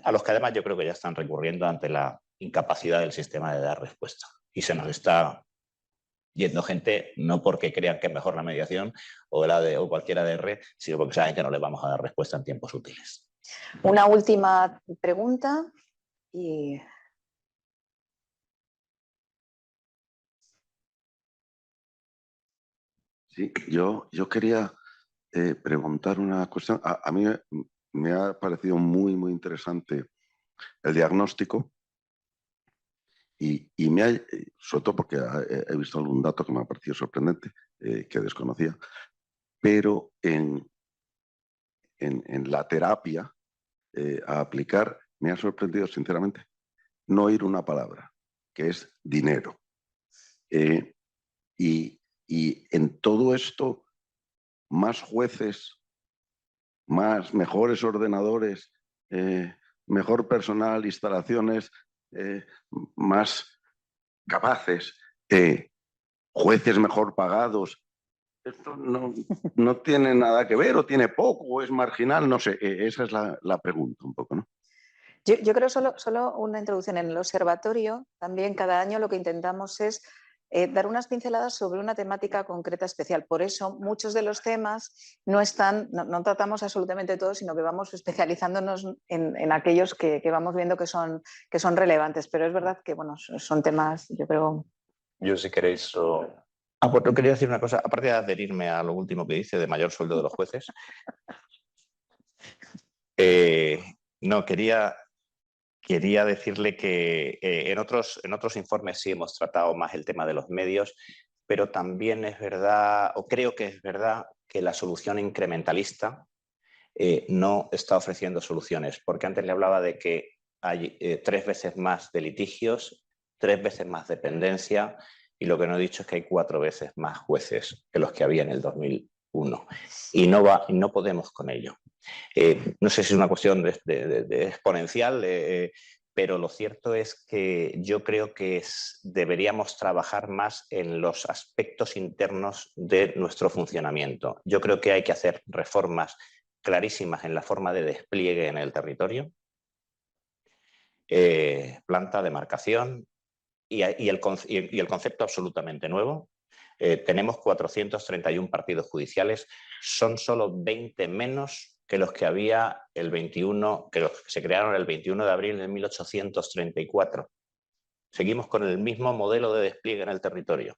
a los que además yo creo que ya están recurriendo ante la incapacidad del sistema de dar respuesta. Y se nos está yendo gente no porque crean que es mejor la mediación o cualquier ADR, sino porque saben que no les vamos a dar respuesta en tiempos útiles.
Una última pregunta y...
Sí, yo quería preguntar una cuestión. A mí me ha parecido muy, muy interesante el diagnóstico y me ha, sobre todo porque he visto algún dato que me ha parecido sorprendente, que desconocía, pero en la terapia a aplicar me ha sorprendido sinceramente no oír una palabra, que es dinero. Y en todo esto, más jueces, mejores ordenadores, mejor personal, instalaciones, más capaces, jueces mejor pagados. Esto no tiene nada que ver, o tiene poco, o es marginal, no sé. Esa es la pregunta un poco, ¿no?
Yo creo solo una introducción. En el observatorio también cada año lo que intentamos es dar unas pinceladas sobre una temática concreta especial. Por eso muchos de los temas no tratamos absolutamente todos, sino que vamos especializándonos en aquellos que vamos viendo que son relevantes. Pero es verdad que bueno, son temas, yo creo...
Yo si queréis...
Pues no quería decir una cosa, aparte de adherirme a lo último que dice de mayor sueldo de los jueces. No, quería decirle que en otros informes sí hemos tratado más el tema de los medios, pero también es verdad, o creo que es verdad, que la solución incrementalista no está ofreciendo soluciones, porque antes le hablaba de que hay 3 veces más de litigios, 3 veces más dependencia, y lo que no he dicho es que hay 4 veces más jueces que los que había en el 2001. Y no podemos con ello. No sé si es una cuestión de exponencial, pero lo cierto es que yo creo que deberíamos trabajar más en los aspectos internos de nuestro funcionamiento. Yo creo que hay que hacer reformas clarísimas en la forma de despliegue en el territorio, planta, demarcación y el concepto absolutamente nuevo. Tenemos 431 partidos judiciales, son solo 20 menos que los que había que se crearon el 21 de abril de 1834. Seguimos con el mismo modelo de despliegue en el territorio.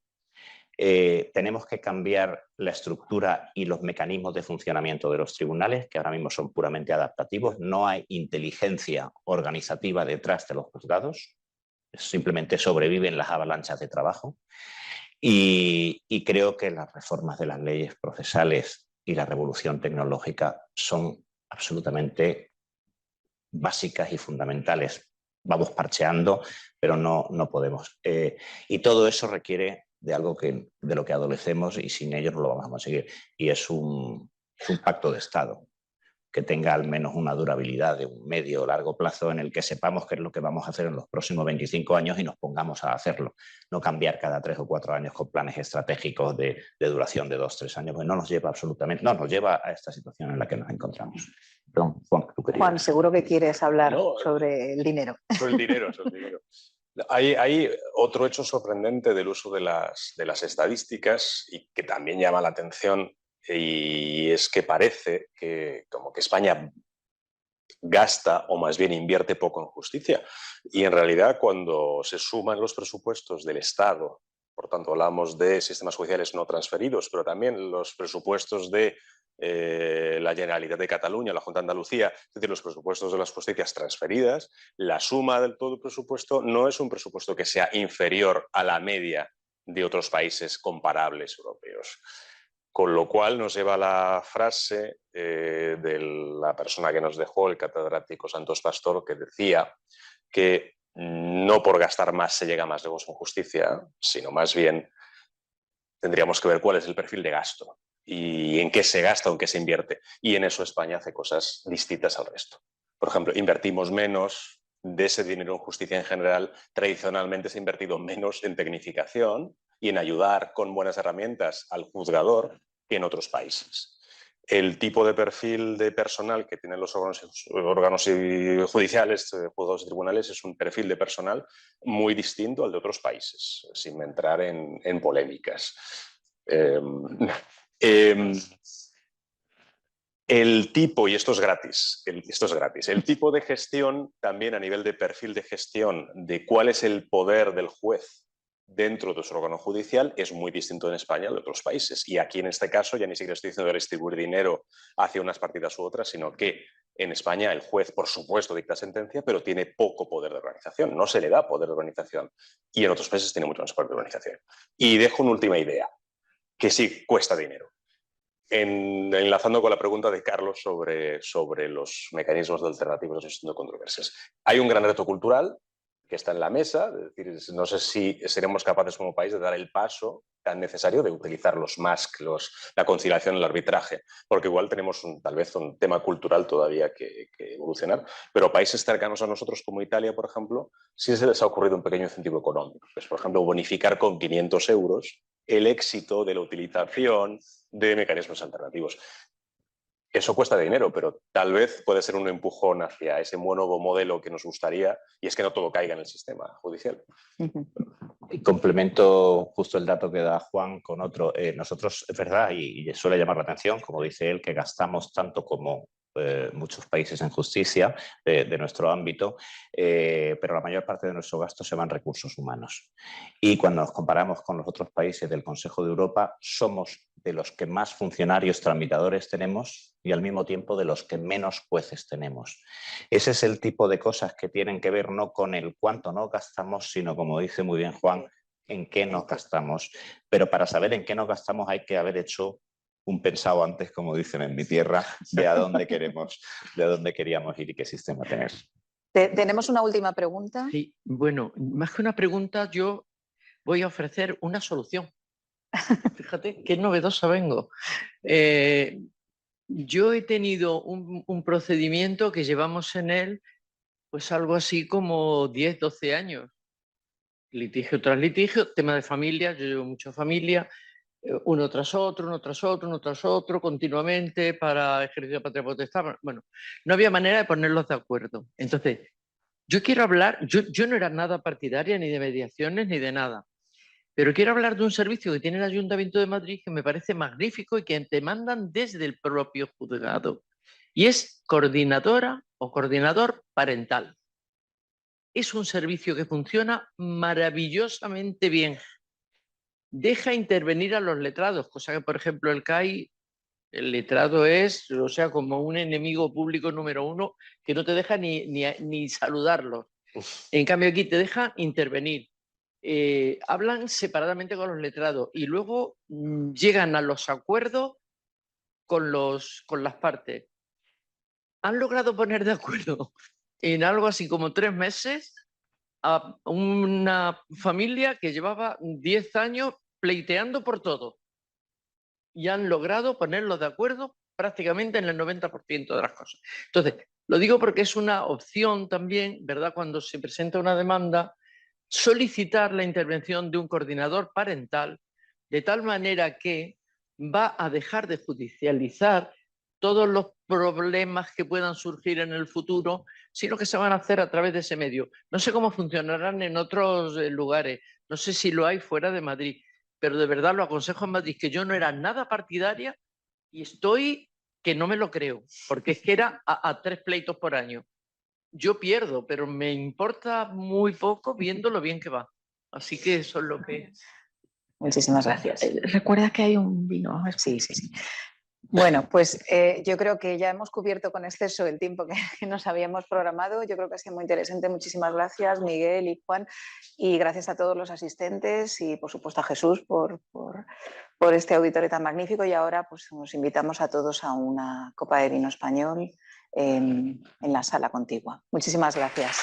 Tenemos que cambiar la estructura y los mecanismos de funcionamiento de los tribunales, que ahora mismo son puramente adaptativos. No hay inteligencia organizativa detrás de los juzgados, simplemente sobreviven las avalanchas de trabajo. Y creo que las reformas de las leyes procesales y la revolución tecnológica son absolutamente básicas y fundamentales. Vamos parcheando, pero no podemos. Y todo eso requiere de algo de lo que adolecemos, y sin ello no lo vamos a conseguir. Y es un pacto de Estado que tenga al menos una durabilidad de un medio o largo plazo, en el que sepamos qué es lo que vamos a hacer en los próximos 25 años y nos pongamos a hacerlo. No cambiar cada 3 o 4 años con planes estratégicos de duración de 2 o 3 años, pues no nos lleva a esta situación en la que nos encontramos. Perdón,
Juan, seguro que quieres hablar sobre el dinero.
Sobre el dinero. Hay otro hecho sorprendente del uso de las estadísticas y que también llama la atención, y es que parece que como que España gasta, o más bien invierte poco en justicia. Y en realidad, cuando se suman los presupuestos del Estado, por tanto hablamos de sistemas judiciales no transferidos, pero también los presupuestos de la Generalitat de Cataluña, la Junta de Andalucía, es decir, los presupuestos de las justicias transferidas, la suma del todo el presupuesto no es un presupuesto que sea inferior a la media de otros países comparables europeos. Con lo cual nos lleva a la frase de la persona que nos dejó, el catedrático Santos Pastor, que decía que no por gastar más se llega más lejos en justicia, sino más bien tendríamos que ver cuál es el perfil de gasto y en qué se gasta o en qué se invierte. Y en eso España hace cosas distintas al resto. Por ejemplo, invertimos menos de ese dinero en justicia en general. Tradicionalmente se ha invertido menos en tecnificación y en ayudar con buenas herramientas al juzgador que en otros países. El tipo de perfil de personal que tienen los órganos judiciales, juzgados y tribunales, es un perfil de personal muy distinto al de otros países, sin entrar en polémicas. El tipo, y esto es gratis, el tipo de gestión también a nivel de perfil de gestión, de cuál es el poder del juez dentro de su órgano judicial es muy distinto en España de otros países. Y aquí en este caso ya ni siquiera estoy diciendo de distribuir dinero hacia unas partidas u otras, sino que en España el juez, por supuesto, dicta sentencia, pero tiene poco poder de organización, no se le da poder de organización. Y en otros países tiene mucho más poder de organización. Y dejo una última idea, que sí cuesta dinero. Enlazando con la pregunta de Carlos sobre los mecanismos de alternativos de gestión de controversias. Hay un gran reto cultural que está en la mesa, es decir, no sé si seremos capaces como país de dar el paso tan necesario de utilizar los MASC, la conciliación, el arbitraje, porque igual tenemos tal vez un tema cultural todavía que evolucionar, pero países cercanos a nosotros como Italia, por ejemplo, sí se les ha ocurrido un pequeño incentivo económico, pues, por ejemplo, bonificar con 500 euros el éxito de la utilización de mecanismos alternativos. Eso cuesta dinero, pero tal vez puede ser un empujón hacia ese nuevo modelo que nos gustaría, y es que no todo caiga en el sistema judicial.
Y complemento justo el dato que da Juan con otro. Nosotros, es verdad, y suele llamar la atención, como dice él, que gastamos tanto como muchos países en justicia de nuestro ámbito, pero la mayor parte de nuestro gasto se va en recursos humanos. Y cuando nos comparamos con los otros países del Consejo de Europa, somos de los que más funcionarios tramitadores tenemos y al mismo tiempo de los que menos jueces tenemos. Ese es el tipo de cosas que tienen que ver no con el cuánto nos gastamos, sino, como dice muy bien Juan, en qué nos gastamos. Pero para saber en qué nos gastamos hay que haber hecho un pensado antes, como dicen en mi tierra, de a dónde queríamos ir y qué sistema tener.
Tenemos una última pregunta.
Sí, bueno, más que una pregunta, yo voy a ofrecer una solución. Fíjate qué novedosa vengo. Yo he tenido un procedimiento que llevamos en él pues algo así como 10, 12 años. Litigio tras litigio, tema de familia, yo llevo mucha familia, uno tras otro, uno tras otro, uno tras otro, continuamente para ejercicio de patria potestad. Bueno, no había manera de ponerlos de acuerdo. Entonces, yo quiero hablar, yo no era nada partidaria ni de mediaciones ni de nada. Pero quiero hablar de un servicio que tiene el Ayuntamiento de Madrid que me parece magnífico y que te mandan desde el propio juzgado. Y es coordinadora o coordinador parental. Es un servicio que funciona maravillosamente bien. Deja intervenir a los letrados, cosa que, por ejemplo, el CAI, el letrado es, o sea, como un enemigo público número uno que no te deja ni saludarlos. En cambio, aquí te deja intervenir. Hablan separadamente con los letrados y luego llegan a los acuerdos con las partes. Han logrado poner de acuerdo en algo así como 3 meses a una familia que llevaba 10 años pleiteando por todo y han logrado ponerlos de acuerdo prácticamente en el 90% de las cosas. Entonces, lo digo porque es una opción también, ¿verdad? Cuando se presenta una demanda, solicitar la intervención de un coordinador parental de tal manera que va a dejar de judicializar todos los problemas que puedan surgir en el futuro, sino que se van a hacer a través de ese medio. No sé cómo funcionarán en otros lugares, no sé si lo hay fuera de Madrid, pero de verdad lo aconsejo en Madrid, que yo no era nada partidaria y estoy que no me lo creo, porque es que era a 3 pleitos por año. Yo pierdo, pero me importa muy poco viendo lo bien que va. Así que eso es lo que...
Muchísimas gracias.
Recuerda que hay un vino.
Sí, sí, sí. Bueno, pues yo creo que ya hemos cubierto con exceso el tiempo que nos habíamos programado. Yo creo que ha sido muy interesante. Muchísimas gracias, Miguel y Juan. Y gracias a todos los asistentes y, por supuesto, a Jesús por este auditorio tan magnífico. Y ahora pues nos invitamos a todos a una copa de vino español en la sala contigua. Muchísimas gracias.